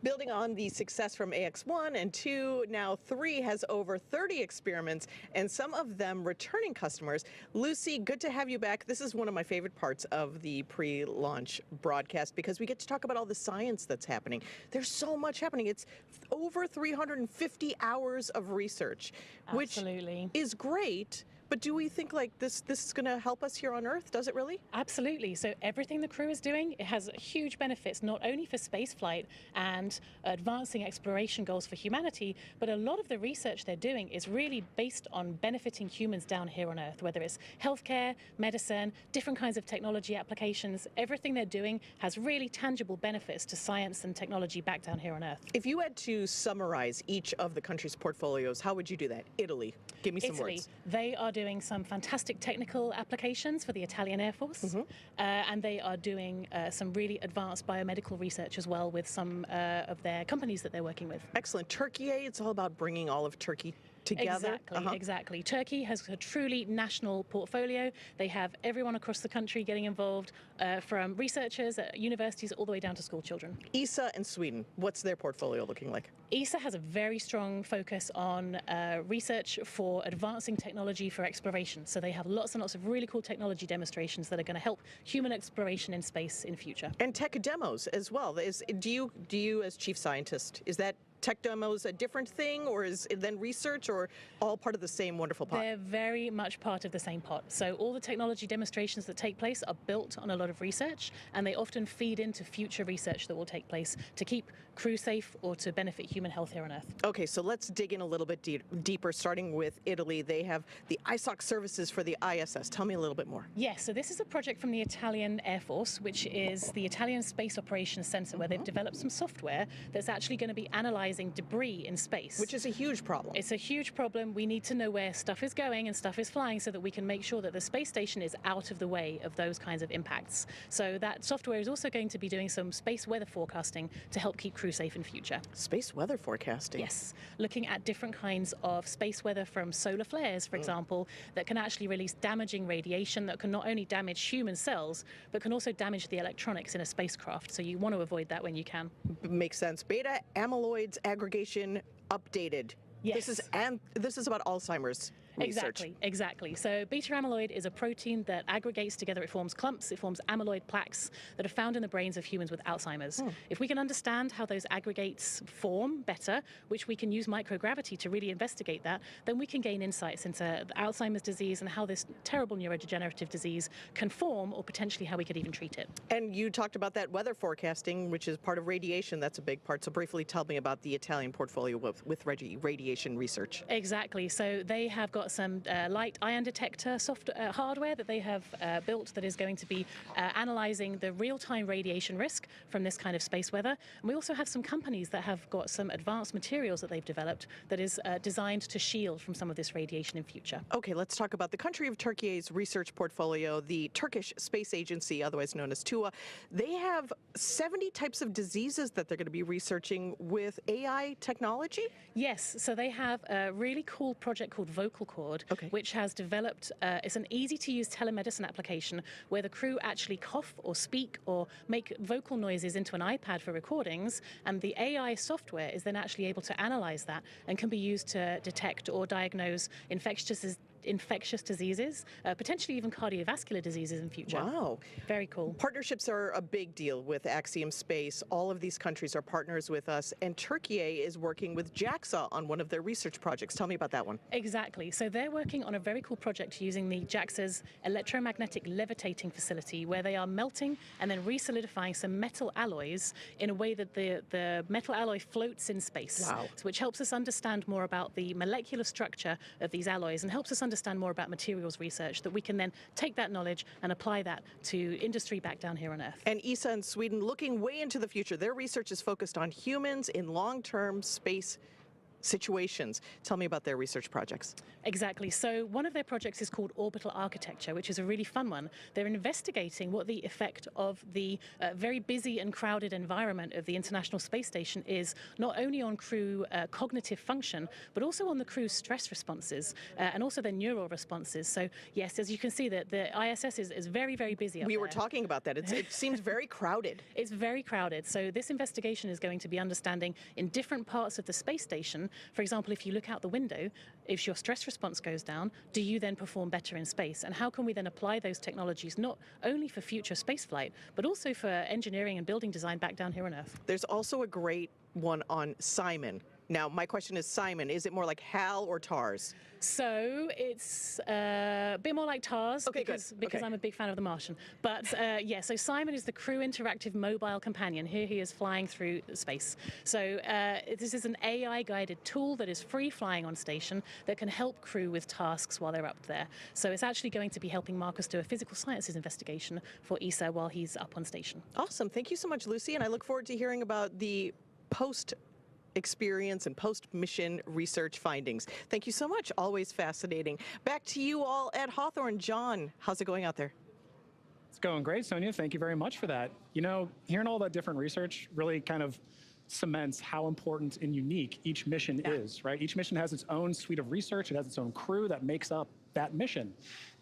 S20: Building on the success from AX1 and 2, now 3 has over 30 experiments, and some of them returning customers. Lucy, good to have you back. This is one of my favorite parts of the pre-launch broadcast because we get to talk about all the science that's happening. There's so much happening. It's over 350 hours of research, which is great. But do we think like this is going to help us here on Earth? Does it really?
S21: Absolutely. So everything the crew is doing, it has huge benefits, not only for spaceflight and advancing exploration goals for humanity, but a lot of the research they're doing is really based on benefiting humans down here on Earth, whether it's healthcare, medicine, different kinds of technology applications. Everything they're doing has really tangible benefits to science and technology back down here on Earth.
S20: If you had to summarize each of the country's portfolios, how would you do that? Italy, give me some words.
S21: They are doing some fantastic technical applications for the Italian Air Force, and they are doing some really advanced biomedical research as well with some of their companies that they're working with.
S20: Excellent. Turkey, it's all about bringing all of Turkey together.
S21: Exactly. Turkey has a truly national portfolio. They have everyone across the country getting involved, from researchers at universities all the way down to school children.
S20: ESA and Sweden, what's their portfolio looking like?
S21: ESA has a very strong focus on research for advancing technology for exploration. So they have lots and lots of really cool technology demonstrations that are going to help human exploration in space in future.
S20: And tech demos as well. Do you as chief scientist, is that tech demos a different thing, or is it then research, or all part of the same wonderful pot?
S21: They're very much part of the same pot. So all the technology demonstrations that take place are built on a lot of research, and they often feed into future research that will take place to keep crew safe or to benefit human health here on Earth.
S20: Okay, so let's dig in a little bit deeper, starting with Italy. They have the ISOC services for the ISS. Tell me a little bit more.
S21: Yes, so this is a project from the Italian Air Force, which is the Italian Space Operations Center, where they've developed some software that's actually going to be analyzing debris in space.
S20: Which is a huge problem.
S21: It's a huge problem. We need to know where stuff is going and stuff is flying so that we can make sure that the space station is out of the way of those kinds of impacts. So that software is also going to be doing some space weather forecasting to help keep crew safe in future.
S20: Space weather forecasting?
S21: Yes. Looking at different kinds of space weather from solar flares, for example, that can actually release damaging radiation that can not only damage human cells, but can also damage the electronics in a spacecraft. So you want to avoid that when you can.
S20: Makes sense. Beta amyloids aggregation updated.
S21: Yes.
S20: This is about Alzheimer's research.
S21: Exactly. So beta amyloid is a protein that aggregates together. It forms clumps, it forms amyloid plaques that are found in the brains of humans with Alzheimer's. If we can understand how those aggregates form better, which we can use microgravity to really investigate that, then we can gain insights into Alzheimer's disease and how this terrible neurodegenerative disease can form, or potentially how we could even treat it.
S20: And you talked about that weather forecasting, which is part of radiation. That's a big part. So briefly tell me about the Italian portfolio with radiation research.
S21: Exactly. So they have got some light ion detector hardware that they have built that is going to be analyzing the real-time radiation risk from this kind of space weather. And we also have some companies that have got some advanced materials that they've developed that is designed to shield from some of this radiation in future.
S20: Okay, let's talk about the country of Turkey's research portfolio, the Turkish Space Agency, otherwise known as TUA. They have 70 types of diseases that they're going to be researching with AI technology?
S21: Yes, so they have a really cool project called Vocal Cord, which has developed, it's an easy-to-use telemedicine application where the crew actually cough or speak or make vocal noises into an iPad for recordings, and the AI software is then actually able to analyze that and can be used to detect or diagnose infectious diseases, potentially even cardiovascular diseases in future.
S20: Wow.
S21: Very cool.
S20: Partnerships are a big deal with Axiom Space. All of these countries are partners with us, and Turkey is working with JAXA on one of their research projects. Tell me about that one.
S21: Exactly. So they're working on a very cool project using the JAXA's electromagnetic levitating facility, where they are melting and then re-solidifying some metal alloys in a way that the metal alloy floats in space.
S20: Wow.
S21: So which helps us understand more about the molecular structure of these alloys and helps us understand more about materials research, that we can then take that knowledge and apply that to industry back down here on Earth.
S20: And ESA in Sweden, looking way into the future. Their research is focused on humans in long-term space situations. Tell me about their research projects.
S21: Exactly. So one of their projects is called Orbital Architecture, which is a really fun one. They're investigating what the effect of the very busy and crowded environment of the International Space Station is, not only on crew cognitive function, but also on the crew's stress responses and also their neural responses. So yes, as you can see, that the ISS is very, very busy up
S20: We
S21: there.
S20: were talking about that. It seems very crowded.
S21: It's very crowded. So this investigation is going to be understanding in different parts of the space station. For example, if you look out the window, if your stress response goes down, do you then perform better in space? And how can we then apply those technologies not only for future spaceflight, but also for engineering and building design back down here on Earth?
S20: There's also a great one on Simon. Now, my question is, Simon, is it more like HAL or TARS?
S21: So it's a bit more like TARS because I'm a big fan of The Martian. But yeah, so Simon is the crew interactive mobile companion. Here he is flying through space. So this is an AI-guided tool that is free flying on station that can help crew with tasks while they're up there. So it's actually going to be helping Marcus do a physical sciences investigation for ESA while he's up on station.
S20: Awesome. Thank you so much, Lucy. And I look forward to hearing about the post-experience and post-mission research findings. Thank you so much. Always fascinating. Back to you all at Hawthorne. John, how's it going out there?
S3: It's going great, Sonia. Thank you very much for that. You know, hearing all that different research really kind of cements how important and unique each mission is, right? Each mission has its own suite of research. It has its own crew that makes up that mission.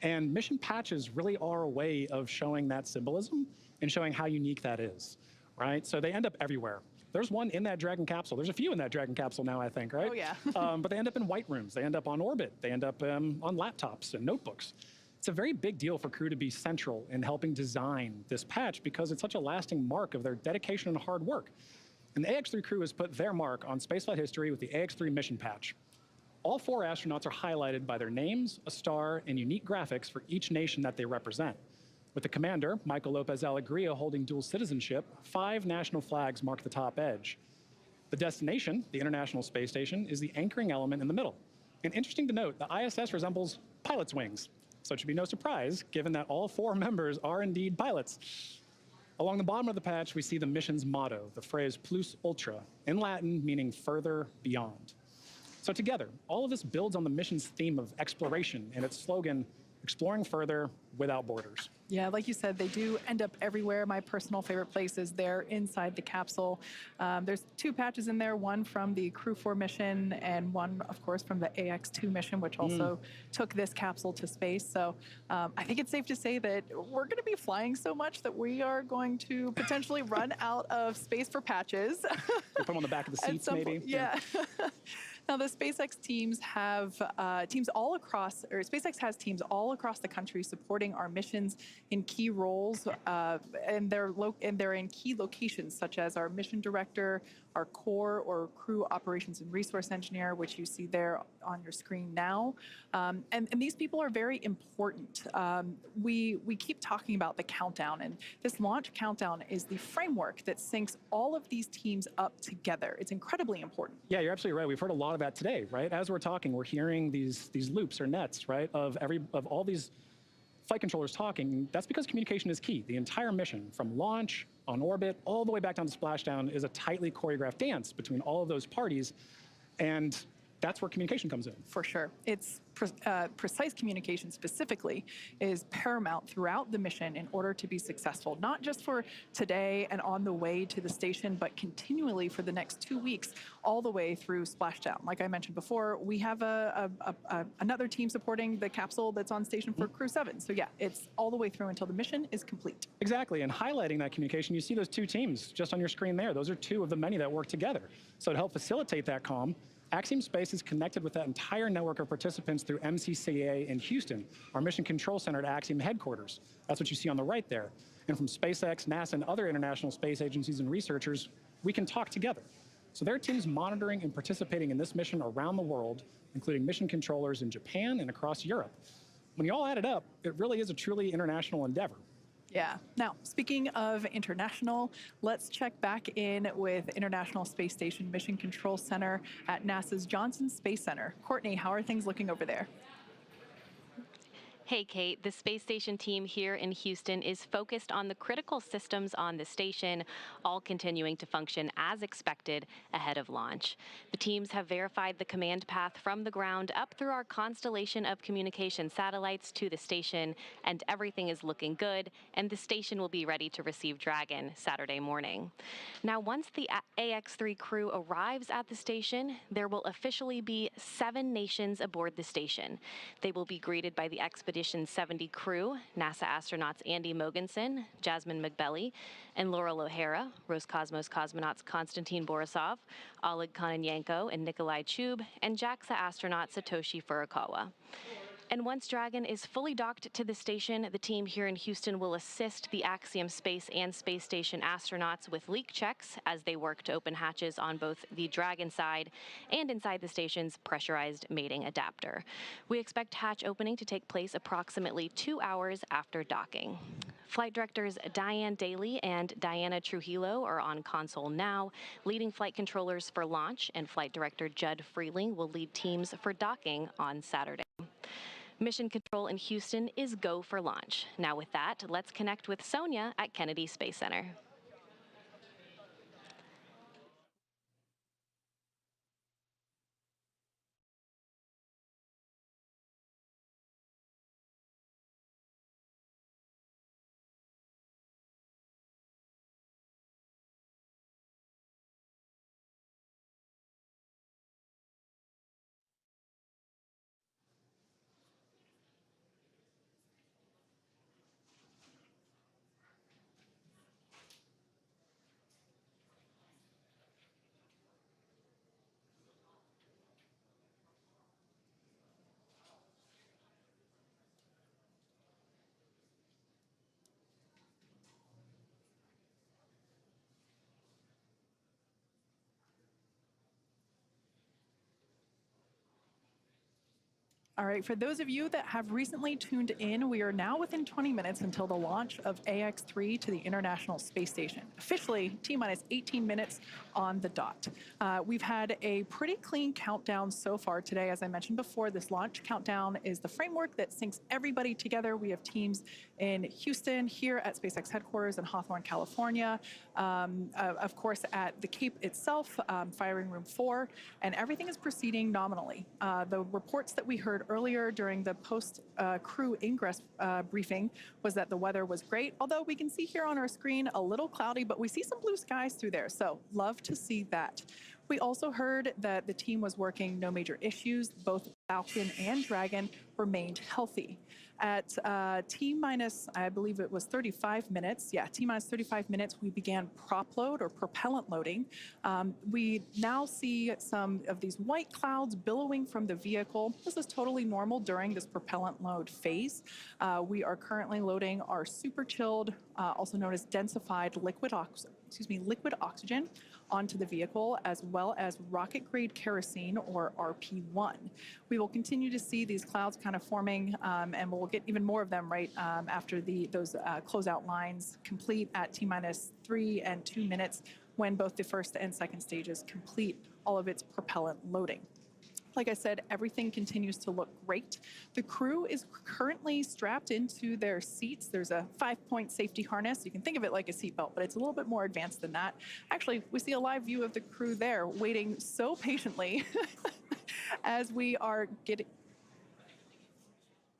S3: And mission patches really are a way of showing that symbolism and showing how unique that is, right? So they end up everywhere. There's one in that Dragon capsule. There's a few in that Dragon capsule now, I think, right?
S1: Oh, yeah.
S3: But they end up in white rooms. They end up on orbit. They end up on laptops and notebooks. It's a very big deal for crew to be central in helping design this patch because it's such a lasting mark of their dedication and hard work. And the AX3 crew has put their mark on spaceflight history with the AX3 mission patch. All 4 astronauts are highlighted by their names, a star, and unique graphics for each nation that they represent. With the commander, Michael López-Alegría, holding dual citizenship, 5 national flags mark the top edge. The destination, the International Space Station, is the anchoring element in the middle. And interesting to note, the ISS resembles pilot's wings. So it should be no surprise, given that all 4 members are indeed pilots. Along the bottom of the patch, we see the mission's motto, the phrase plus ultra, in Latin meaning further beyond. So together, all of this builds on the mission's theme of exploration and its slogan, exploring further without borders.
S1: Yeah, like you said, they do end up everywhere. My personal favorite place is there inside the capsule. There's 2 patches in there, one from the Crew 4 mission and one, of course, from the AX2 mission, which also took this capsule to space. So I think it's safe to say that we're going to be flying so much that we are going to potentially run out of space for patches.
S3: Put them on the back of the seats, maybe.
S1: Yeah. Now, the SpaceX teams have teams all across, or SpaceX has teams all across the country supporting our missions in key roles, and they're in key locations, such as our mission director, our core or crew operations and resource engineer, which you see there on your screen now. And these people are very important. We keep talking about the countdown, and this launch countdown is the framework that syncs all of these teams up together. It's incredibly important.
S3: Yeah, you're absolutely right. We've heard a lot of that today, right? As we're talking, we're hearing these loops or nets, right, of all these flight controllers talking. That's because communication is key. The entire mission, from launch, on orbit, all the way back down to splashdown, is a tightly choreographed dance between all of those parties, and that's where communication comes in.
S1: For sure. It's precise communication specifically is paramount throughout the mission in order to be successful, not just for today and on the way to the station, but continually for the next 2 weeks, all the way through splashdown. Like I mentioned before, we have another team supporting the capsule that's on station for Crew 7. So yeah, it's all the way through until the mission is complete.
S3: Exactly, and highlighting that communication, you see those 2 teams just on your screen there. Those are 2 of the many that work together. So to help facilitate that comm, Axiom Space is connected with that entire network of participants through MCCA in Houston, our mission control center at Axiom headquarters. That's what you see on the right there. And from SpaceX, NASA, and other international space agencies and researchers, we can talk together. So there are teams monitoring and participating in this mission around the world, including mission controllers in Japan and across Europe. When you all add it up, it really is a truly international endeavor.
S1: Yeah. Now, speaking of international, let's check back in with International Space Station Mission Control Center at NASA's Johnson Space Center. Courtney, how are things looking over there?
S2: Hey, Kate. The space station team here in Houston is focused on the critical systems on the station, all continuing to function as expected ahead of launch. The teams have verified the command path from the ground up through our constellation of communication satellites to the station, and everything is looking good, and the station will be ready to receive Dragon Saturday morning. Now, once the AX3 crew arrives at the station, there will officially be 7 nations aboard the station. They will be greeted by the Expedition 70 crew, NASA astronauts Andy Mogensen, Jasmine McBelly, and Laurel O'Hara, Roscosmos cosmonauts Konstantin Borisov, Oleg Kononenko, and Nikolai Chub, and JAXA astronaut Satoshi Furukawa. And once Dragon is fully docked to the station, the team here in Houston will assist the Axiom Space and Space Station astronauts with leak checks as they work to open hatches on both the Dragon side and inside the station's pressurized mating adapter. We expect hatch opening to take place approximately 2 hours after docking. Flight directors Diane Daly and Diana Trujillo are on console now, leading flight controllers for launch, and Flight Director Judd Freeling will lead teams for docking on Saturday. Mission control in Houston is go for launch. Now with that, let's connect with Sonia at Kennedy Space Center.
S1: All right, for those of you that have recently tuned in, we are now within 20 minutes until the launch of AX-3 to the International Space Station. Officially, T-minus 18 minutes on the dot. We've had a pretty clean countdown so far today. As I mentioned before, this launch countdown is the framework that syncs everybody together. We have teams in Houston, here at SpaceX headquarters in Hawthorne, California, of course at the Cape itself, firing room 4, and everything is proceeding nominally. The reports that we heard earlier during the post-crew ingress briefing was that the weather was great, although we can see here on our screen a little cloudy, but we see some blue skies through there, so love to see that. We also heard that the team was working no major issues. Both Falcon and Dragon remained healthy. At T-minus, I believe it was 35 minutes, T-minus 35 minutes, we began prop load or propellant loading. We now see some of these white clouds billowing from the vehicle. This is totally normal during this propellant load phase. We are currently loading our super chilled, also known as densified liquid oxygen onto the vehicle, as well as rocket-grade kerosene, or RP1. We will continue to see these clouds kind of forming, and we'll get even more of them right after those closeout lines complete at T-minus 3 and 2 minutes, when both the first and second stages complete all of its propellant loading. Like I said, everything continues to look great. The crew is currently strapped into their seats. There's a 5-point safety harness. You can think of it like a seatbelt, but it's a little bit more advanced than that. Actually, we see a live view of the crew there waiting so patiently as we are getting...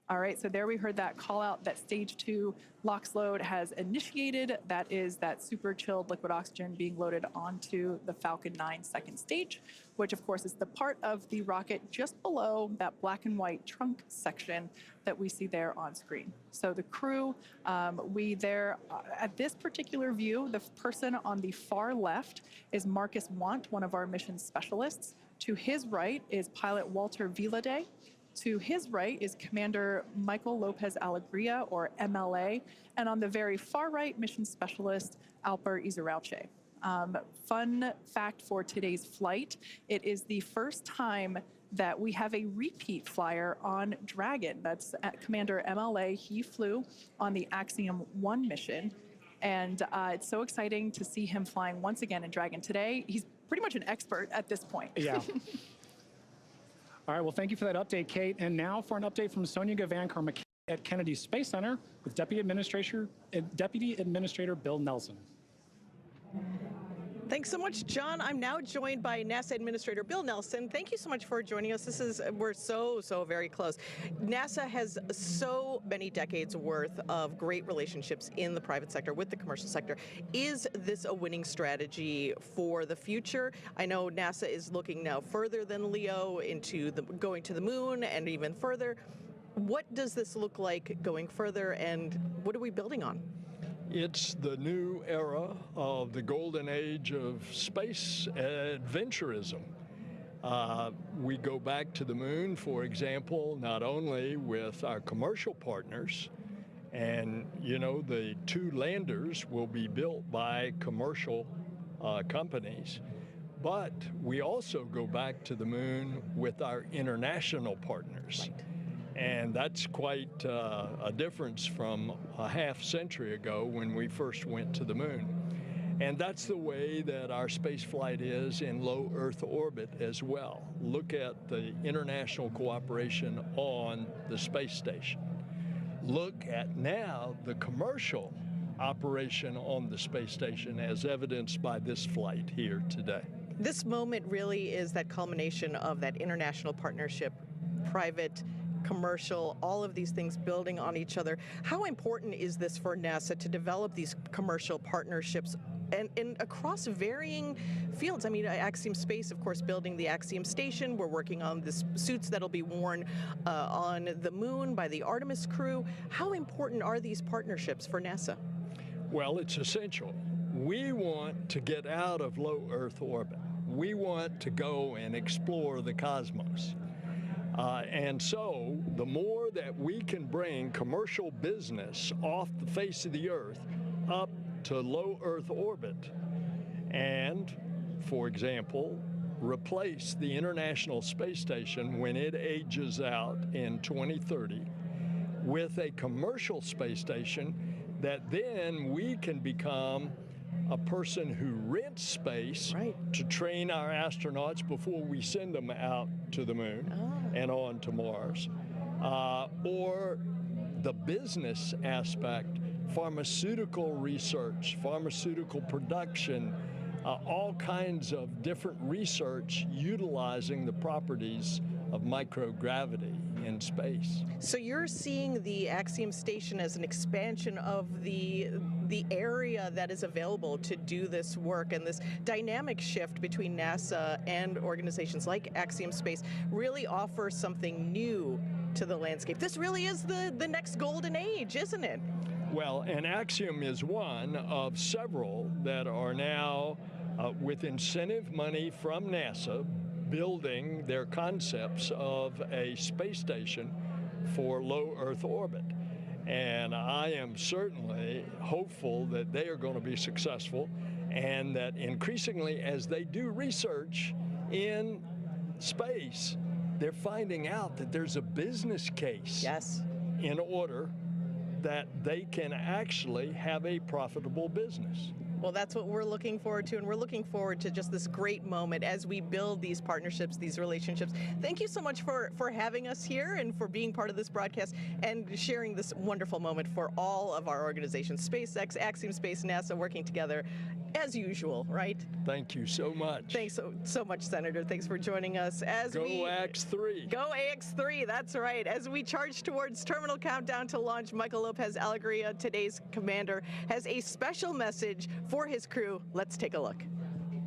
S1: All right, so there we heard that call out that stage 2 LOX load has initiated. That is that super chilled liquid oxygen being loaded onto the Falcon 9 second stage, which of course is the part of the rocket just below that black and white trunk section that we see there on screen. So the crew, at this particular view, the person on the far left is Marcus Wandt, one of our mission specialists. To his right is pilot Walter Villadei. To his right is Commander Michael López-Alegría, or MLA, and on the very far right, mission specialist Alper Gezeravcı. Fun fact for today's flight, it is the first time that we have a repeat flyer on Dragon. That's Commander MLA. He flew on the Axiom 1 mission, and it's so exciting to see him flying once again in Dragon today. He's pretty much an expert at this point.
S3: Yeah. All right, well, thank you for that update, Kate. And now for an update from Sonia Gavankar at Kennedy Space Center with Deputy Administrator Bill Nelson.
S20: Thanks so much, John. I'm now joined by NASA Administrator Bill Nelson. Thank you so much for joining us. We're so very close. NASA has so many decades worth of great relationships in the private sector with the commercial sector. Is this a winning strategy for the future? I know NASA is looking now further than LEO into going to the moon and even further. What does this look like going further, and what are we building on?
S6: It's the new era of the golden age of space adventurism. We go back to the moon, for example, not only with our commercial partners, and the 2 landers will be built by commercial companies, but we also go back to the moon with our international partners. Right. And that's quite a difference from a half century ago when we first went to the moon. And that's the way that our space flight is in low Earth orbit as well. Look at the international cooperation on the space station. Look at now the commercial operation on the space station as evidenced by this flight here today.
S20: This moment really is that culmination of that international partnership, private, commercial, all of these things building on each other. How important is this for NASA to develop these commercial partnerships and across varying fields? I mean, Axiom Space, of course, building the Axiom Station. We're working on the suits that'll be worn on the moon by the Artemis crew. How important are these partnerships for NASA?
S6: Well, it's essential. We want to get out of low Earth orbit. We want to go and explore the cosmos. And so the more that we can bring commercial business off the face of the Earth up to low Earth orbit and, for example, replace the International Space Station when it ages out in 2030 with a commercial space station, that then we can become a person who rents space to train our astronauts before we send them out to the moon and on to Mars. Or the business aspect, pharmaceutical research, pharmaceutical production, all kinds of different research utilizing the properties of microgravity in space.
S20: So you're seeing the Axiom Station as an expansion of the area that is available to do this work, and this dynamic shift between NASA and organizations like Axiom Space really offers something new to the landscape. This really is the next golden age, isn't it?
S6: Well, and Axiom is one of several that are now, with incentive money from NASA, building their concepts of a space station for low Earth orbit. And I am certainly hopeful that they are going to be successful, and that increasingly as they do research in space, they're finding out that there's a business case in order that they can actually have a profitable business.
S20: Well, that's what we're looking forward to, and we're looking forward to just this great moment as we build these partnerships, these relationships. Thank you so much for having us here and for being part of this broadcast and sharing this wonderful moment for all of our organizations, SpaceX, Axiom Space, NASA, working together as usual, right?
S6: Thank you so much.
S20: Thanks so much, Senator. Thanks for joining us.
S6: Go AX3.
S20: Go AX3, that's right. As we charge towards terminal countdown to launch, Michael López-Alegría, today's commander, has a special message for his crew. Let's take a look.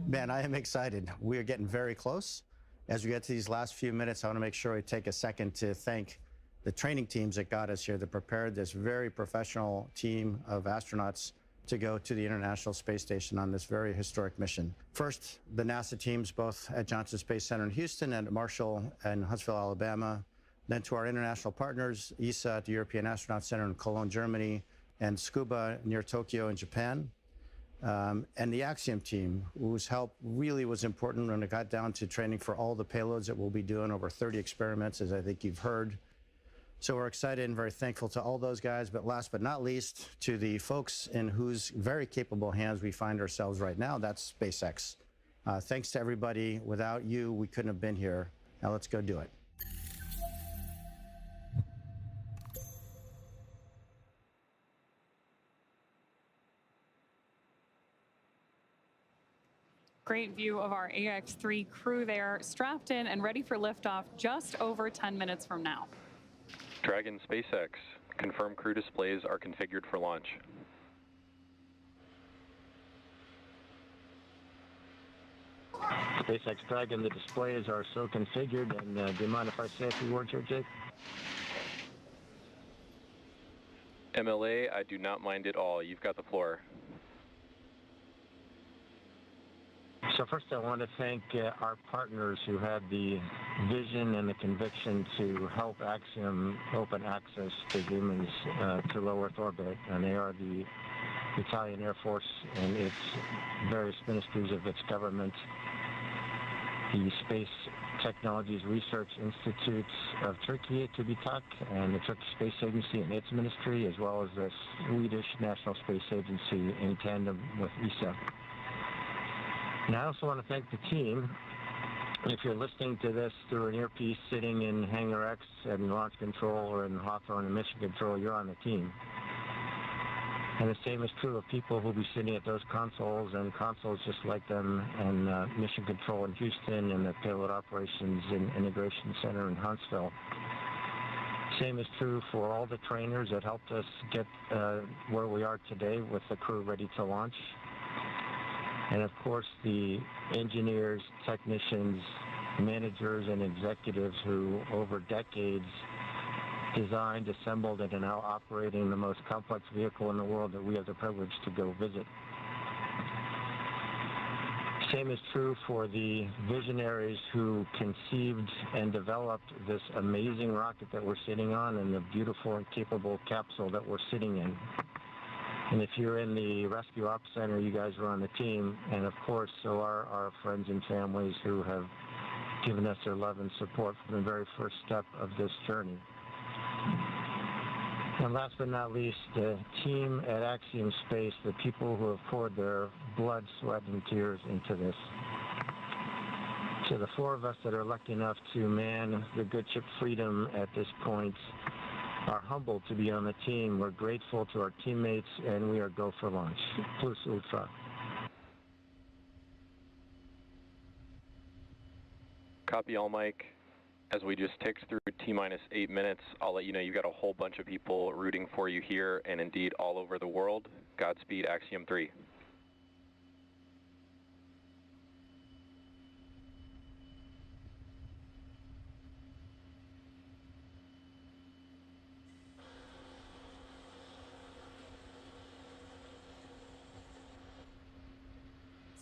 S9: Man, I am excited. We are getting very close. As we get to these last few minutes, I want to make sure we take a second to thank the training teams that got us here, that prepared this very professional team of astronauts to go to the International Space Station on this very historic mission. First, the NASA teams, both at Johnson Space Center in Houston and at Marshall and Huntsville, Alabama. Then to our international partners, ESA at the European Astronaut Center in Cologne, Germany, and Scuba near Tokyo in Japan. And the Axiom team, whose help really was important when it got down to training for all the payloads that we'll be doing, over 30 experiments, as I think you've heard. So we're excited and very thankful to all those guys, but last but not least, to the folks in whose very capable hands we find ourselves right now, that's SpaceX. Thanks to everybody. Without you, we couldn't have been here. Now let's go do it.
S19: Great view of our AX3 crew there, strapped in and ready for liftoff just over 10 minutes from now.
S5: Dragon SpaceX, confirmed crew displays are configured for launch.
S4: SpaceX Dragon, the displays are so configured, and do you mind if I say a few words here, Jake?
S5: MLA, I do not mind at all. You've got the floor.
S4: So first I want to thank our partners who had the vision and the conviction to help Axiom open access to humans to low Earth orbit, and they are the Italian Air Force and its various ministries of its government, the Space Technologies Research Institutes of Turkey, TÜBİTAK, and the Turkish Space Agency and its ministry, as well as the Swedish National Space Agency in tandem with ESA. And I also want to thank the team. If you're listening to this through an earpiece sitting in Hangar X and Launch Control or in Hawthorne and Mission Control, you're on the team. And the same is true of people who'll be sitting at those consoles and consoles just like them, and Mission Control in Houston and the Payload Operations and Integration Center in Huntsville. Same is true for all the trainers that helped us get where we are today with the crew ready to launch. And of course, the engineers, technicians, managers, and executives who, over decades, designed, assembled, and are now operating the most complex vehicle in the world that we have the privilege to go visit. Same is true for the visionaries who conceived and developed this amazing rocket that we're sitting on and the beautiful and capable capsule that we're sitting in. And if you're in the Rescue Ops Center, you guys are on the team. And of course, so are our friends and families who have given us their love and support from the very first step of this journey. And last but not least, the team at Axiom Space, the people who have poured their blood, sweat, and tears into this. To the four of us that are lucky enough to man the good ship Freedom at this point, are humbled to be on the team. We're grateful to our teammates, and we are go for launch. Plus ultra.
S5: Copy all, Mike. As we just ticked through T-minus 8 minutes, I'll let you know you've got a whole bunch of people rooting for you here and indeed all over the world. Godspeed, Axiom 3.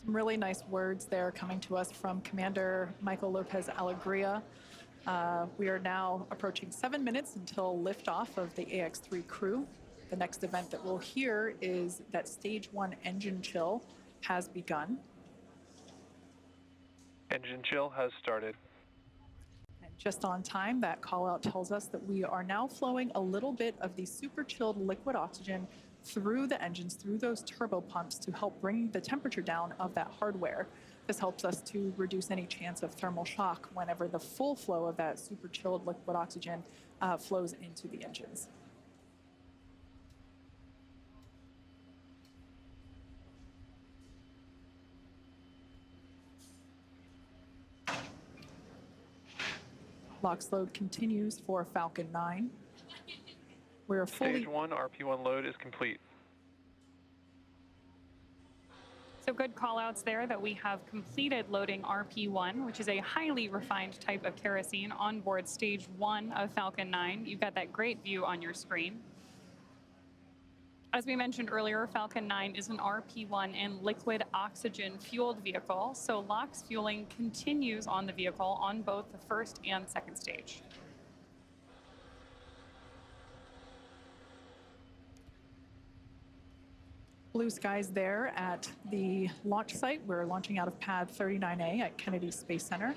S1: Some really nice words there coming to us from Commander Michael López-Alegría. We are now approaching 7 minutes until liftoff of the AX-3 crew. The next event that we'll hear is that Stage 1 engine chill has begun.
S18: Engine chill has started.
S1: And just on time, that call out tells us that we are now flowing a little bit of the super chilled liquid oxygen through the engines, through those turbo pumps to help bring the temperature down of that hardware. This helps us to reduce any chance of thermal shock whenever the full flow of that super chilled liquid oxygen flows into the engines. LOX load continues for Falcon 9. We're fully...
S18: Stage 1 RP1 load is complete.
S19: So good call-outs there that we have completed loading RP1, which is a highly refined type of kerosene on board Stage 1 of Falcon 9. You've got that great view on your screen. As we mentioned earlier, Falcon 9 is an RP1 and liquid oxygen fueled vehicle, so LOX fueling continues on the vehicle on both the first and second stage.
S1: Blue skies there at the launch site. We're launching out of pad 39A at Kennedy Space Center.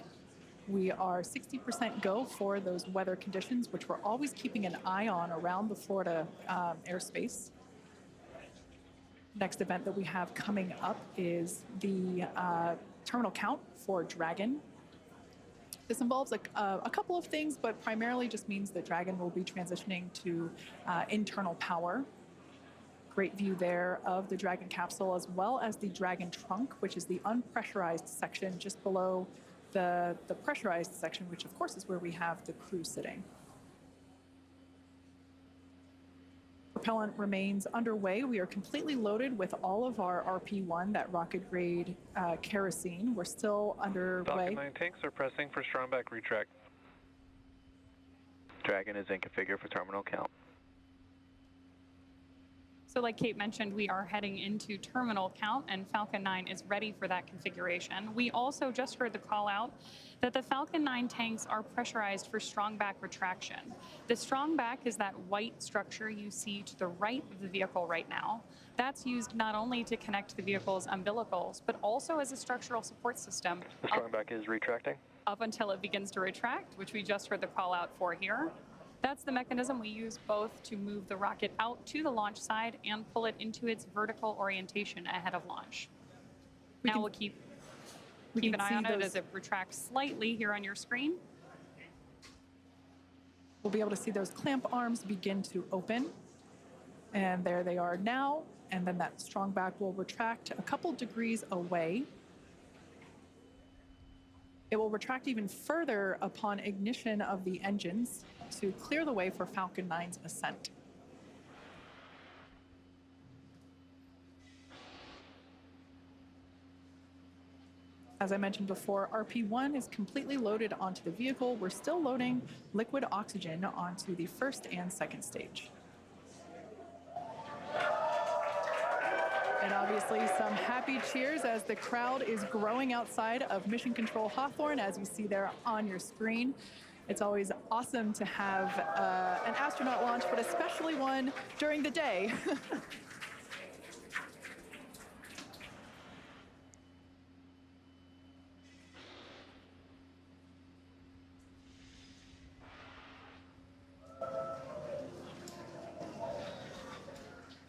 S1: We are 60% go for those weather conditions, which we're always keeping an eye on around the Florida airspace. Next event that we have coming up is the terminal count for Dragon. This involves a couple of things, but primarily just means that Dragon will be transitioning to internal power. Great view there of the Dragon capsule, as well as the Dragon trunk, which is the unpressurized section just below the pressurized section, which of course is where we have the crew sitting. Propellant remains underway. We are completely loaded with all of our RP1, that rocket grade kerosene. We're still underway.
S18: Falcon 9 tanks are pressing for strongback retract.
S5: Dragon is in configure for terminal count.
S19: So like Kate mentioned, we are heading into terminal count, and Falcon 9 is ready for that configuration. We also just heard the call out that the Falcon 9 tanks are pressurized for strong back retraction. The strong back is that white structure you see to the right of the vehicle right now. That's used not only to connect the vehicle's umbilicals, but also as a structural support system.
S18: The strong back is retracting?
S19: Up until it begins to retract, which we just heard the call out for here. That's the mechanism we use both to move the rocket out to the launch side and pull it into its vertical orientation ahead of launch. Now we'll keep an eye on it as it retracts slightly here on your screen.
S1: We'll be able to see those clamp arms begin to open. And there they are now. And then that strong back will retract a couple degrees away. It will retract even further upon ignition of the engines to clear the way for Falcon 9's ascent. As I mentioned before, RP-1 is completely loaded onto the vehicle. We're still loading liquid oxygen onto the first and second stage. And obviously some happy cheers as the crowd is growing outside of Mission Control Hawthorne, as you see there on your screen. It's always awesome to have an astronaut launch, but especially one during the day.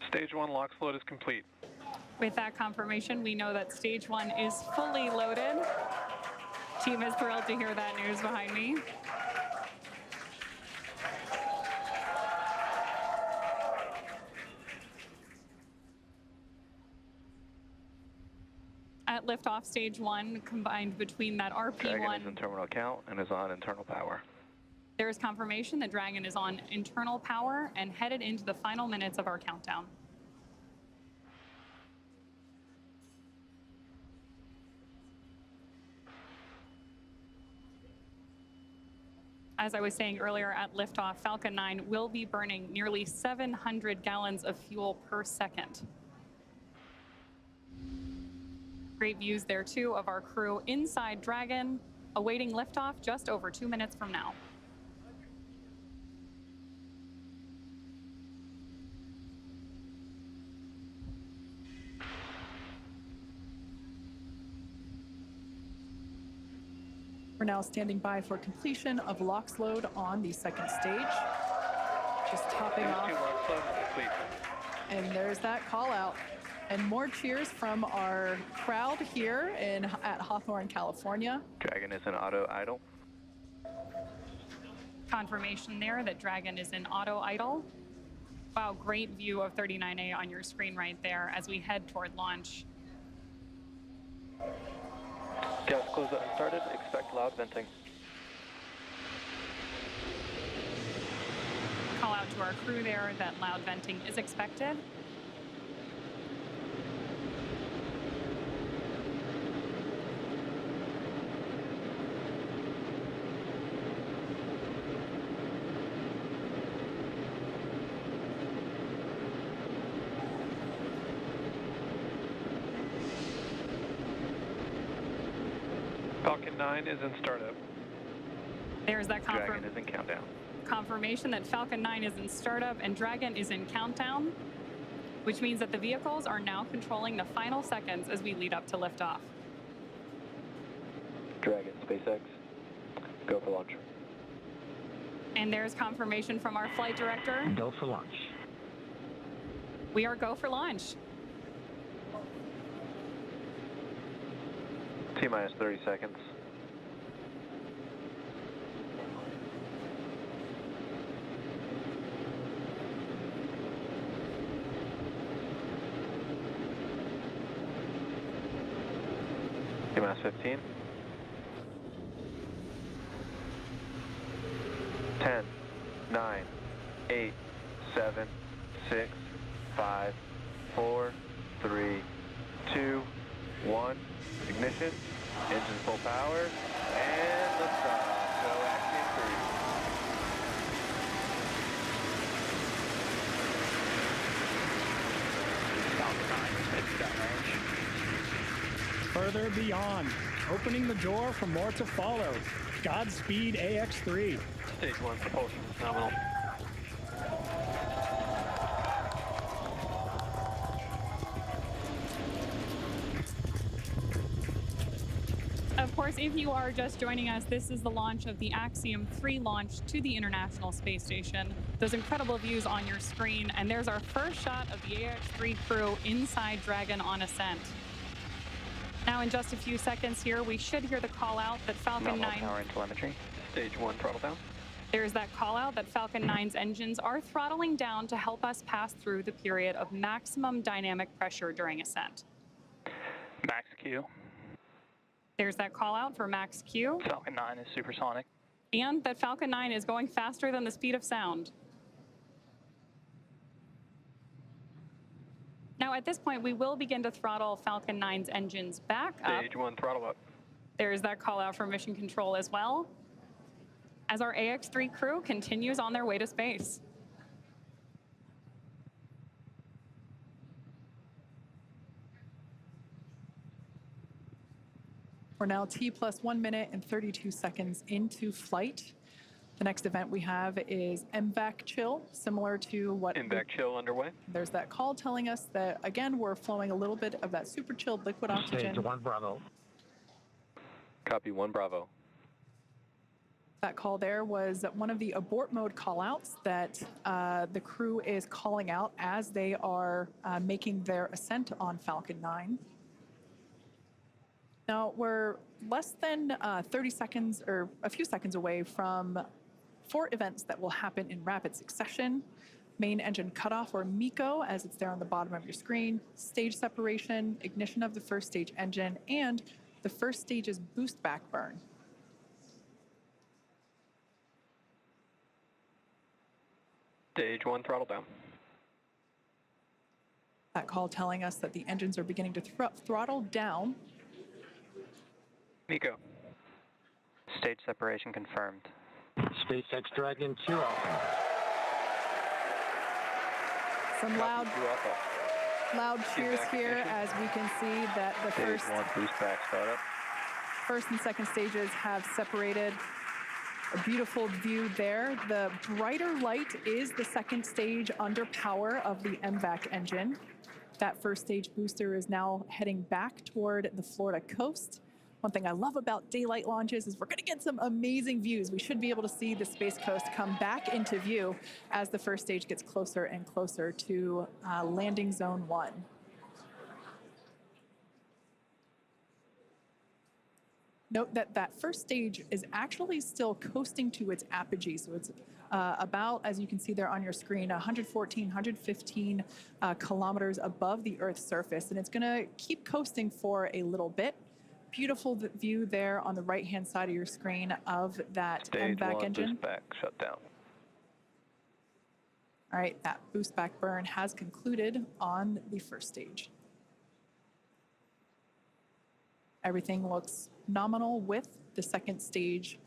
S18: Stage 1 LOX load is complete.
S19: With that confirmation, we know that stage 1 is fully loaded. Team is thrilled to hear that news behind me. At liftoff, stage 1 combined between that RP-1.
S18: Dragon is in terminal count and is on internal power.
S19: There is confirmation that Dragon is on internal power and headed into the final minutes of our countdown. As I was saying earlier, at liftoff, Falcon 9 will be burning nearly 700 gallons of fuel per second. Great views there, too, of our crew inside Dragon, awaiting liftoff just over 2 minutes from now.
S1: We're now standing by for completion of LOX load on the second stage. Just topping off. And there's that call out. And more cheers from our crowd here at Hawthorne, California.
S18: Dragon is in auto idle.
S19: Confirmation there that Dragon is in auto idle. Wow, great view of 39A on your screen right there as we head toward launch.
S18: Gas close and started. Expect loud venting.
S19: Call out to our crew there that loud venting is expected.
S18: Falcon 9 is in startup.
S19: There's that
S18: Dragon is in countdown.
S19: confirmation that Falcon 9 is in startup and Dragon is in countdown, which means that the vehicles are now controlling the final seconds as we lead up to liftoff.
S18: Dragon, SpaceX, go for launch.
S19: And there's confirmation from our flight director.
S4: Go for launch.
S19: We are go for launch.
S18: T-minus 30 seconds. T-minus 15. 10, 9, 8, 7, 6, 5, 4, 3, 2, 1. Ignition, engine full power, and liftoff. Go Axiom 3.
S3: further beyond, opening the door for more to follow. Godspeed, AX3.
S18: Stage 1 propulsion is nominal.
S19: Of course, if you are just joining us, this is the launch of the Axiom 3 launch to the International Space Station. Those incredible views on your screen, and there's our first shot of the AX3 crew inside Dragon on ascent. Now, in just a few seconds here, we should hear the call out that Falcon 9...
S18: power and telemetry. Stage 1 throttle down.
S19: There's that call out that Falcon 9's engines are throttling down to help us pass through the period of maximum dynamic pressure during ascent.
S18: Max Q.
S19: There's that call out for Max Q.
S18: Falcon 9 is supersonic.
S19: And that Falcon 9 is going faster than the speed of sound. Now, at this point, we will begin to throttle Falcon 9's engines back up.
S18: Stage 1 throttle up.
S19: There's that call out for mission control as well, as our AX3 crew continues on their way to space.
S1: We're now T plus 1 minute and 32 seconds into flight. The next event we have is MVAC chill, similar to what...
S18: MVAC chill underway.
S1: There's that call telling us that, again, we're flowing a little bit of that super chilled liquid oxygen.
S4: Stage 1 Bravo.
S5: Copy 1 Bravo.
S1: That call there was one of the abort mode callouts that the crew is calling out as they are making their ascent on Falcon 9. Now, we're less than 30 seconds or a few seconds away from 4 events that will happen in rapid succession. Main engine cutoff, or MECO, as it's there on the bottom of your screen, stage separation, ignition of the first stage engine, and the first stage's boost back burn.
S18: Stage 1 throttle down.
S1: That call telling us that the engines are beginning to throttle down.
S18: MECO. Stage separation confirmed.
S4: SpaceX Dragon 2 Alpha.
S1: Some loud cheers here as we can see that the
S18: Stage 1 boost back startup.
S1: first and second stages have separated. A beautiful view there. The brighter light is the second stage under power of the MVAC engine. That first stage booster is now heading back toward the Florida coast. One thing I love about daylight launches is we're going to get some amazing views. We should be able to see the Space Coast come back into view as the first stage gets closer and closer to landing zone 1. Note that that first stage is actually still coasting to its apogee. So it's about, as you can see there on your screen, 114, 115 kilometers above the Earth's surface. And it's going to keep coasting for a little bit. Beautiful view there on the right-hand side of your screen of that MVAC engine.
S18: Boost back shut down.
S1: All right, that boost back burn has concluded on the first stage. Everything looks nominal with the second stage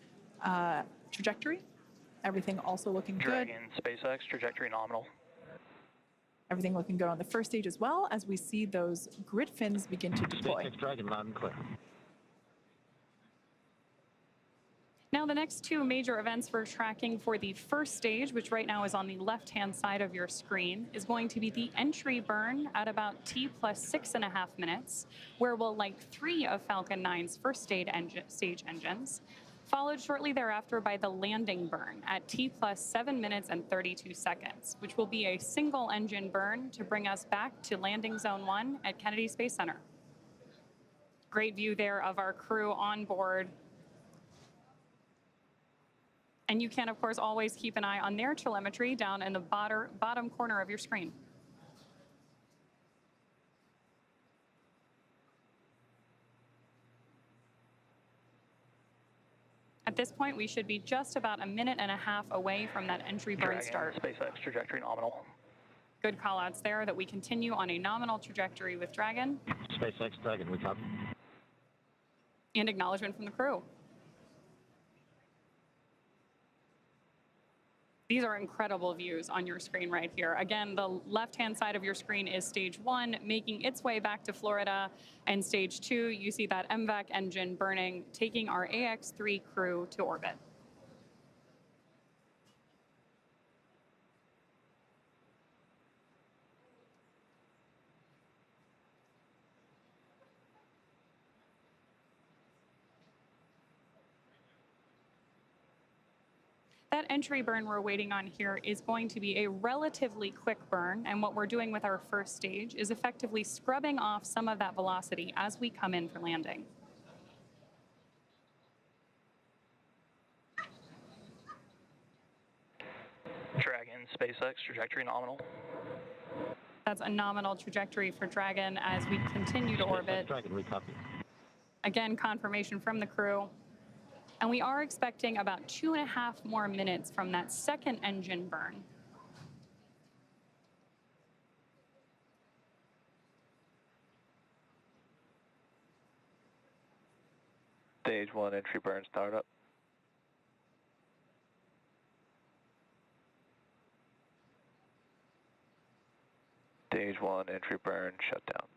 S1: trajectory. Everything also looking good.
S18: Dragon SpaceX trajectory nominal.
S1: Everything looking good on the first stage as well as we see those grid fins begin to deploy.
S4: SpaceX Dragon loud and clear.
S19: Now, the next 2 major events we're tracking for the first stage, which right now is on the left-hand side of your screen, is going to be the entry burn at about T plus 6.5 minutes, where we'll light 3 of Falcon 9's first stage engines, followed shortly thereafter by the landing burn at T plus 7 minutes and 32 seconds, which will be a single engine burn to bring us back to landing zone 1 at Kennedy Space Center. Great view there of our crew on board. And you can, of course, always keep an eye on their telemetry down in the bottom corner of your screen. At this point, we should be just about 1.5 minutes away from that entry burn start.
S18: SpaceX trajectory nominal.
S19: Good callouts there that we continue on a nominal trajectory with Dragon.
S4: SpaceX Dragon, we copy.
S19: And acknowledgement from the crew. These are incredible views on your screen right here. Again, the left-hand side of your screen is stage 1, making its way back to Florida. And stage 2, you see that MVAC engine burning, taking our AX-3 crew to orbit. That entry burn we're waiting on here is going to be a relatively quick burn, and what we're doing with our first stage is effectively scrubbing off some of that velocity as we come in for landing.
S18: Dragon, SpaceX, trajectory nominal.
S19: That's a nominal trajectory for Dragon as we continue to orbit.
S4: Dragon, we copy.
S19: Again, confirmation from the crew. And we are expecting about 2.5 more minutes from that second engine burn.
S18: Stage 1 entry burn startup. Stage 1 entry burn shutdown.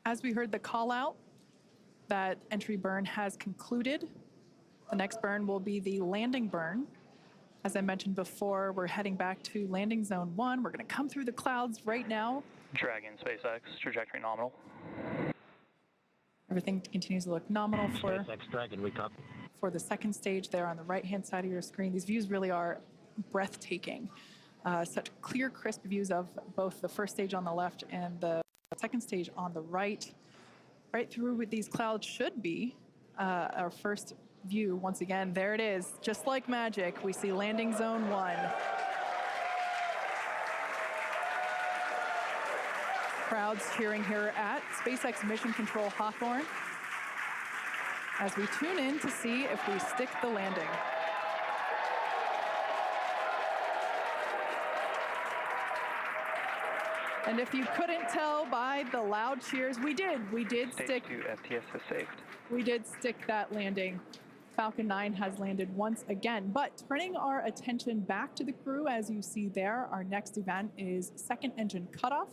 S1: As we heard the call out, that entry burn has concluded. The next burn will be the landing burn. As I mentioned before, we're heading back to landing zone 1. We're going to come through the clouds right now.
S18: Dragon, SpaceX, trajectory nominal.
S1: Everything continues to look nominal for
S4: SpaceX, Dragon, we copy.
S1: For the second stage there on the right-hand side of your screen. These views really are breathtaking. Such clear, crisp views of both the first stage on the left and the second stage on the right. Right through with these clouds should be our first view. Once again, there it is. Just like magic, we see landing zone 1. Crowds cheering here at SpaceX Mission Control Hawthorne as we tune in to see if we stick the landing. And if you couldn't tell by the loud cheers, we did
S18: Stage
S1: stick.
S18: 2 FTS has saved.
S1: We did stick that landing. Falcon 9 has landed once again. But turning our attention back to the crew, as you see there, our next event is second engine cutoff,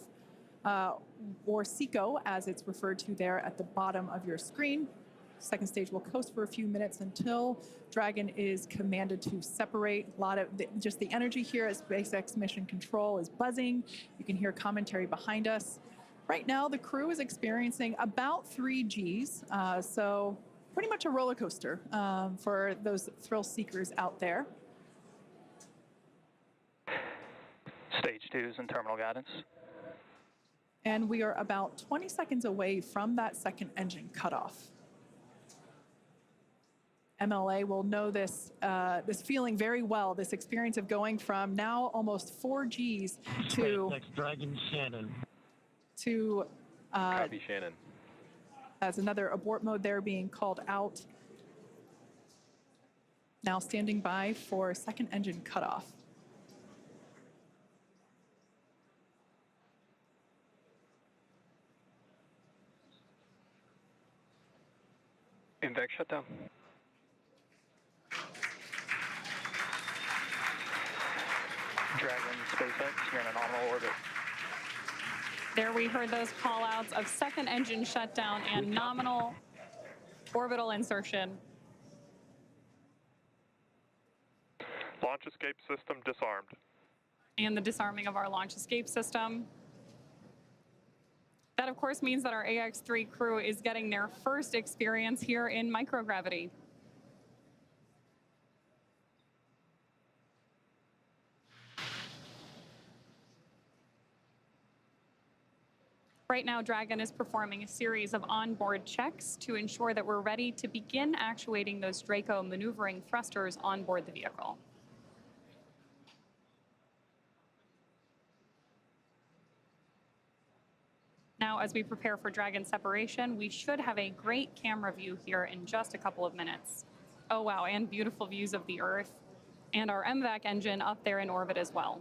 S1: or SECO, as it's referred to there at the bottom of your screen. Second stage will coast for a few minutes until Dragon is commanded to separate. A lot of just the energy here at SpaceX Mission Control is buzzing. You can hear commentary behind us. Right now, the crew is experiencing about 3 Gs, so pretty much a roller coaster for those thrill seekers out there.
S18: Stage 2 is in terminal guidance.
S1: And we are about 20 seconds away from that second engine cutoff. MLA will know this this feeling very well, this experience of going from now almost 4 Gs to
S4: Dragon Shannon.
S1: To
S5: Copy, Shannon.
S1: as another abort mode there being called out. Now standing by for second engine cutoff.
S18: INVEC shutdown. Dragon, SpaceX, you're in a nominal orbit.
S19: There we heard those call outs of second engine shutdown and nominal orbital insertion.
S10: Launch escape system disarmed.
S19: And the disarming of our launch escape system. That, of course, means that our AX-3 crew is getting their first experience here in microgravity. Right now, Dragon is performing a series of onboard checks to ensure that we're ready to begin actuating those Draco maneuvering thrusters on board the vehicle. Now, as we prepare for Dragon separation, we should have a great camera view here in just a couple of minutes. Oh, wow, and beautiful views of the Earth, and our MVAC engine up there in orbit as well.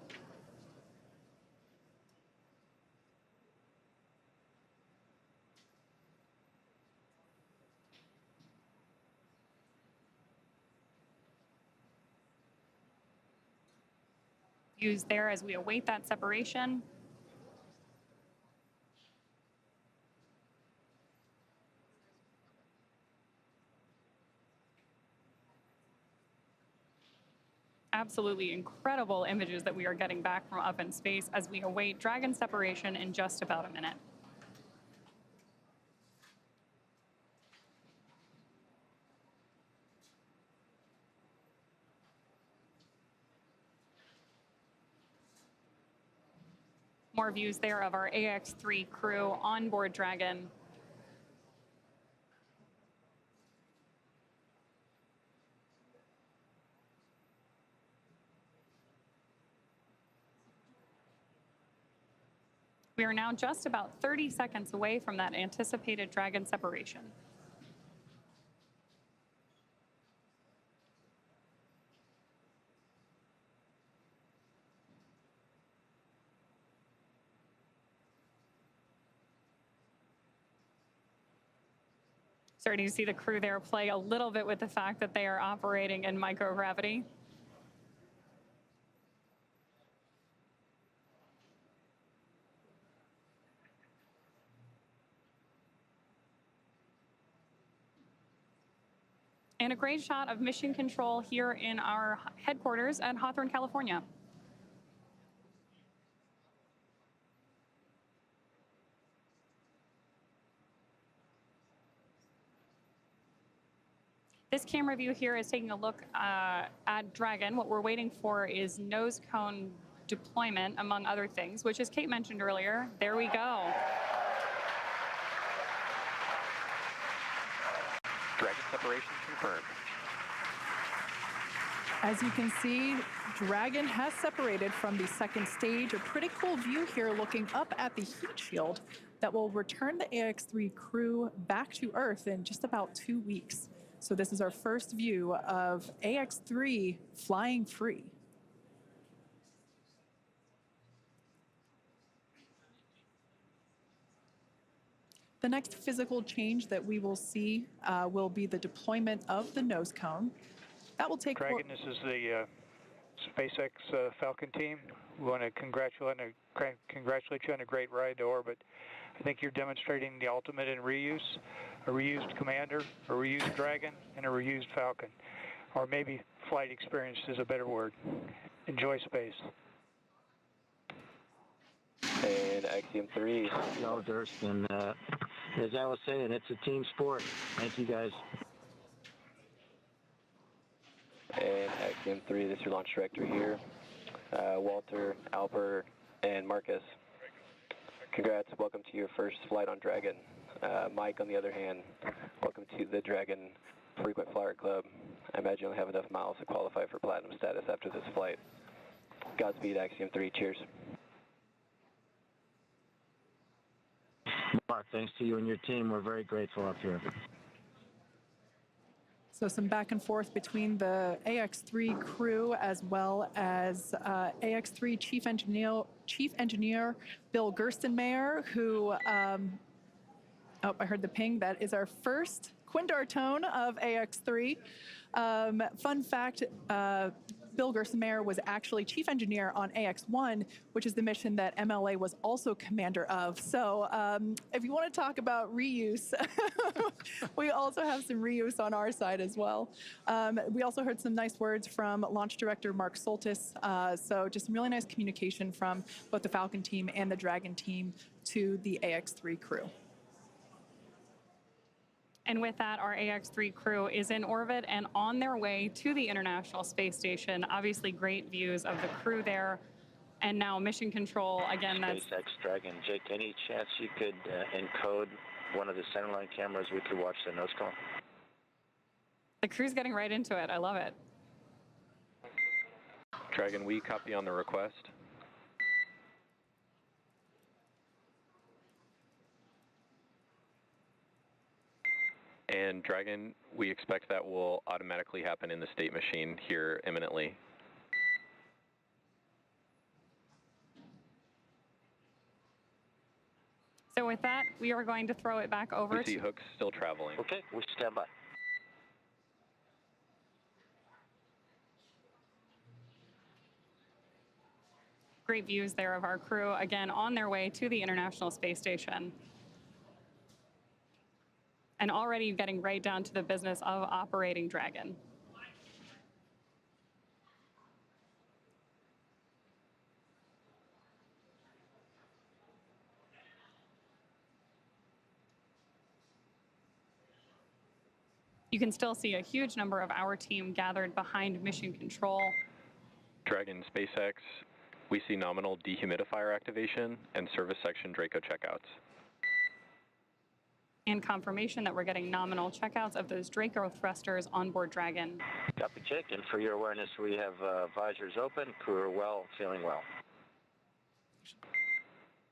S19: Views there as we await that separation. Absolutely incredible images that we are getting back from up in space as we await Dragon separation in just about a minute. More views there of our AX-3 crew on board Dragon. We are now just about 30 seconds away from that anticipated Dragon separation. Starting to see the crew there play a little bit with the fact that they are operating in microgravity. And a great shot of mission control here in our headquarters at Hawthorne, California. This camera view here is taking a look at Dragon. What we're waiting for is nose cone deployment, among other things, which, as Kate mentioned earlier, there we go.
S5: Dragon separation confirmed.
S1: As you can see, Dragon has separated from the second stage. A pretty cool view here looking up at the heat shield that will return the AX-3 crew back to Earth in just about 2 weeks. So this is our first view of AX-3 flying free. The next physical change that we will see will be the deployment of the nose cone. That will take...
S11: Dragon, this is the SpaceX Falcon team. We want to congratulate you on a great ride to orbit. I think you're demonstrating the ultimate in reuse, a reused Commander, a reused Dragon, and a reused Falcon. Or maybe flight experience is a better word. Enjoy space.
S4: And Axiom 3. No, Durston. As I was saying, it's a team sport. Thank you, guys.
S5: And Axiom 3, this is your launch director here. Walter, Alper, and Marcus. Congrats, welcome to your first flight on Dragon. Mike, on the other hand, welcome to the Dragon Frequent Flyer Club. I imagine you'll have enough miles to qualify for platinum status after this flight. Godspeed, Axiom 3, cheers.
S4: Mark, thanks to you and your team. We're very grateful up here.
S1: So some back and forth between the AX-3 crew as well as AX-3 Chief Engineer Bill Gerstenmayer, who, oh, I heard the ping. That is our first Quindar tone of AX-3. Fun fact, Bill Gerstenmayer was actually chief engineer on AX-1, which is the mission that MLA was also commander of. So if you want to talk about reuse, we also have some reuse on our side as well. We also heard some nice words from launch director Mark Soltis. So just some really nice communication from both the Falcon team and the Dragon team to the AX-3 crew.
S19: And with that, our AX-3 crew is in orbit and on their way to the International Space Station. Obviously, great views of the crew there. And now mission control, again, that's...
S4: SpaceX Dragon. Jake, any chance you could encode one of the centerline cameras? We could watch the nose cone.
S19: The crew's getting right into it. I love it.
S5: Dragon, we copy on the request. And Dragon, we expect that will automatically happen in the state machine here imminently.
S19: So with that, we are going to throw it back over
S5: We see hooks still traveling.
S4: Okay, we stand by.
S19: Great views there of our crew, again, on their way to the International Space Station. And already getting right down to the business of operating Dragon. You can still see a huge number of our team gathered behind mission control.
S5: Dragon SpaceX, we see nominal dehumidifier activation and service section Draco checkouts.
S19: And confirmation that we're getting nominal checkouts of those Draco thrusters on board Dragon.
S4: Copy, check. And for your awareness, we have visors open. Crew are well, feeling well.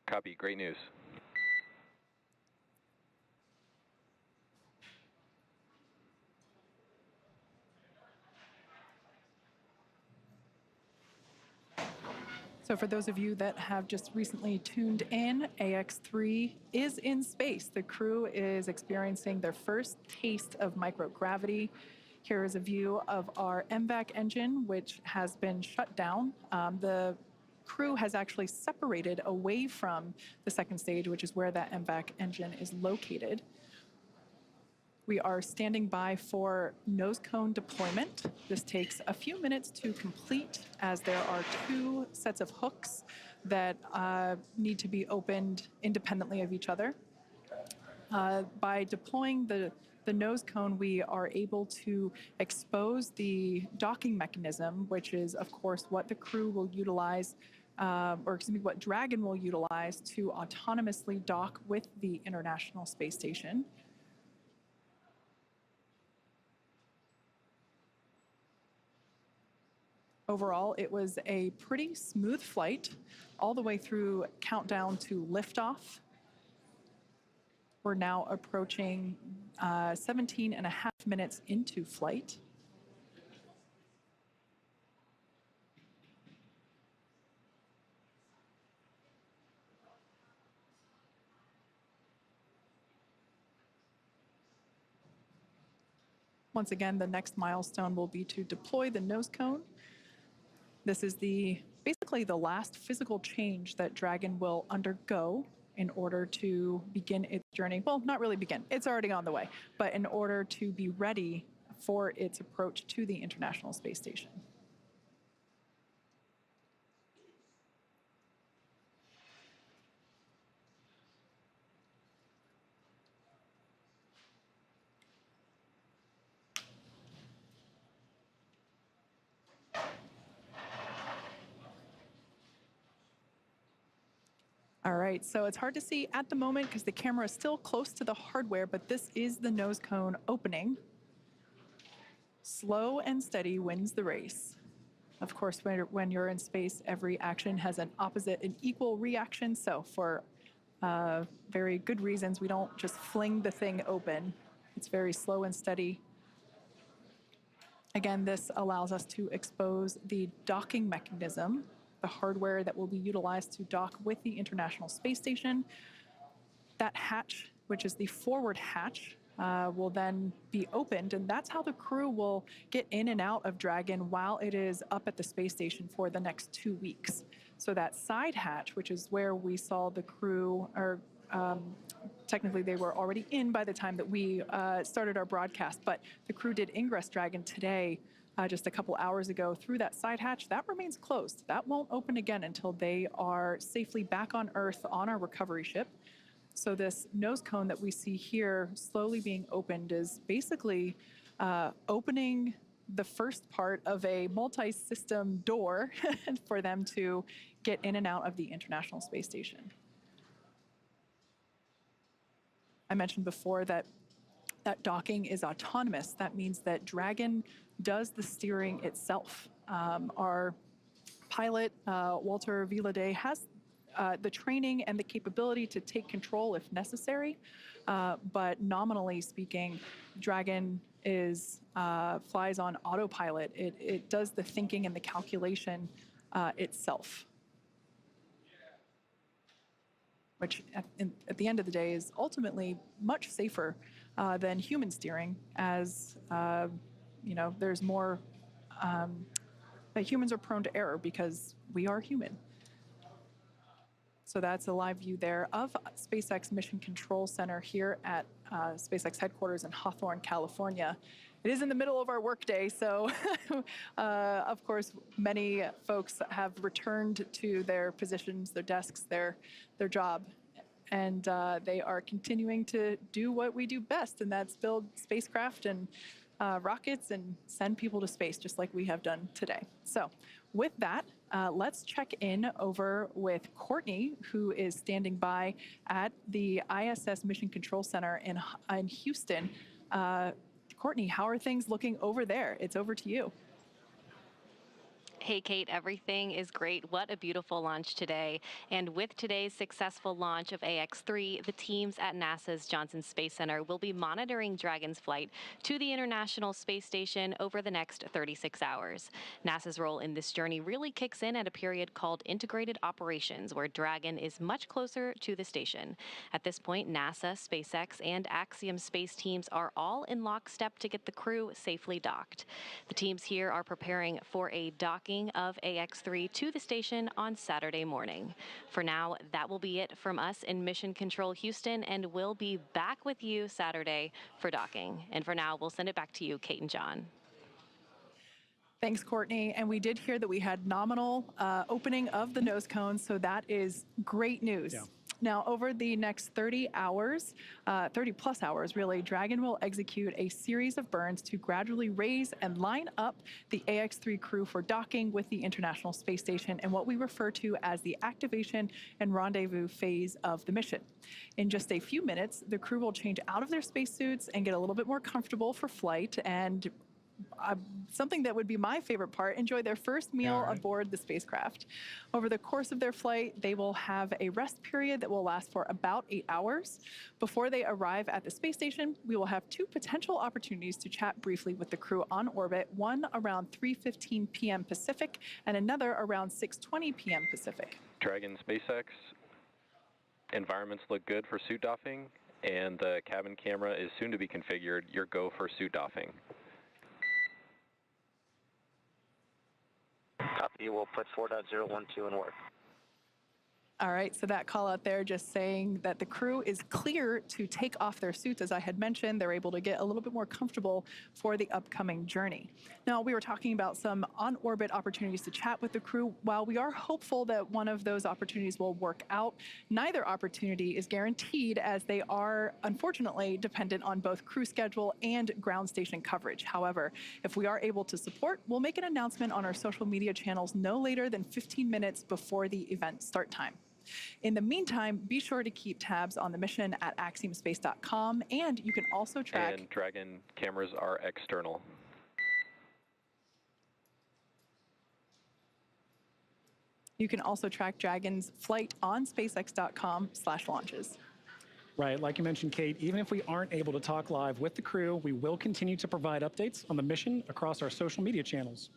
S5: Copy, great news.
S1: So for those of you that have just recently tuned in, AX-3 is in space. The crew is experiencing their first taste of microgravity. Here is a view of our MVAC engine, which has been shut down. The crew has actually separated away from the second stage, which is where that MVAC engine is located. We are standing by for nose cone deployment. This takes a few minutes to complete, as there are 2 sets of hooks that need to be opened independently of each other. By deploying the nose cone, we are able to expose the docking mechanism, which is, of course, what the crew will utilize, or excuse me, what Dragon will utilize to autonomously dock with the International Space Station. Overall, it was a pretty smooth flight all the way through countdown to liftoff. We're now approaching 17 and a half minutes into flight. Once again, the next milestone will be to deploy the nose cone. This is basically the last physical change that Dragon will undergo in order to begin its journey. Well, not really begin, it's already on the way, but in order to be ready for its approach to the International Space Station. All right, so it's hard to see at the moment because the camera is still close to the hardware, but this is the nose cone opening. Slow and steady wins the race. Of course, when you're in space, every action has an opposite and equal reaction. So for very good reasons, we don't just fling the thing open. It's very slow and steady. Again, this allows us to expose the docking mechanism, the hardware that will be utilized to dock with the International Space Station. That hatch, which is the forward hatch, will then be opened, and that's how the crew will get in and out of Dragon while it is up at the space station for the next 2 weeks. So that side hatch, which is where we saw the crew, or technically they were already in by the time that we started our broadcast, but the crew did ingress Dragon today, just a couple hours ago, through that side hatch. That remains closed. That won't open again until they are safely back on Earth on our recovery ship. So this nose cone that we see here slowly being opened is basically opening the first part of a multi-system door for them to get in and out of the International Space Station. I mentioned before that docking is autonomous. That means that Dragon does the steering itself. Our pilot, Walter Villadei, has the training and the capability to take control if necessary, but nominally speaking, Dragon flies on autopilot. It does the thinking and the calculation itself, which at the end of the day is ultimately much safer than human steering, as there's more that humans are prone to error because we are human. So that's a live view there of SpaceX Mission Control Center here at SpaceX headquarters in Hawthorne, California. It is in the middle of our workday, so of course, many folks have returned to their positions, their desks, their job, and they are continuing to do what we do best, and that's build spacecraft and rockets and send people to space, just like we have done today. So with that, let's check in over with Courtney, who is standing by at the ISS Mission Control Center in Houston. Courtney, how are things looking over there? It's over to you.
S2: Hey, Kate, everything is great. What a beautiful launch today. And with today's successful launch of AX-3, the teams at NASA's Johnson Space Center will be monitoring Dragon's flight to the International Space Station over the next 36 hours. NASA's role in this journey really kicks in at a period called Integrated Operations, where Dragon is much closer to the station. At this point, NASA, SpaceX, and Axiom Space teams are all in lockstep to get the crew safely docked. The teams here are preparing for a docking of AX-3 to the station on Saturday morning. For now, that will be it from us in Mission Control Houston, and we'll be back with you Saturday for docking. And for now, we'll send it back to you, Kate and John.
S1: Thanks, Courtney. And we did hear that we had nominal opening of the nose cone, so that is great news. Yeah. Now, over the next 30 hours, 30 plus hours really, Dragon will execute a series of burns to gradually raise and line up the AX-3 crew for docking with the International Space Station and what we refer to as the activation and rendezvous phase of the mission. In just a few minutes, the crew will change out of their spacesuits and get a little bit more comfortable for flight, and something that would be my favorite part, enjoy their first meal aboard the spacecraft. Over the course of their flight, they will have a rest period that will last for about 8 hours. Before they arrive at the space station, we will have 2 potential opportunities to chat briefly with the crew on orbit, one around 3:15 p.m. Pacific and another around 6:20 p.m. Pacific.
S5: Dragon SpaceX, environments look good for suit doffing, and the cabin camera is soon to be configured. You're go for suit doffing.
S18: Copy, we'll put 4.012 in work.
S1: All right, so that call out there just saying that the crew is clear to take off their suits. As I had mentioned, they're able to get a little bit more comfortable for the upcoming journey. Now, we were talking about some on-orbit opportunities to chat with the crew. While we are hopeful that one of those opportunities will work out, neither opportunity is guaranteed, as they are unfortunately dependent on both crew schedule and ground station coverage. However, if we are able to support, we'll make an announcement on our social media channels no later than 15 minutes before the event start time. In the meantime, be sure to keep tabs on the mission at axiomspace.com, and you can also track...
S5: And Dragon cameras are external.
S1: You can also track Dragon's flight on spacex.com/launches.
S3: Right, like you mentioned, Kate, even if we aren't able to talk live with the crew, we will continue to provide updates on the mission across our social media channels.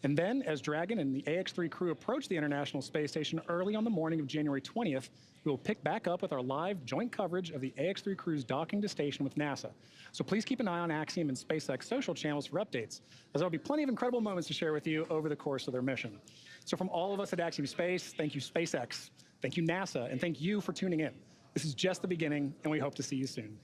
S3: And then, as Dragon and the AX-3 crew approach the International Space Station early on the morning of January 20th, we will pick back up with our live joint coverage of the AX-3 crew's docking to station with NASA. So please keep an eye on Axiom and SpaceX social channels for updates, as there will be plenty of incredible moments to share with you over the course of their mission. So from all of us at Axiom Space, thank you SpaceX, thank you NASA, and thank you for tuning in. This is just the beginning, and we hope to see you soon.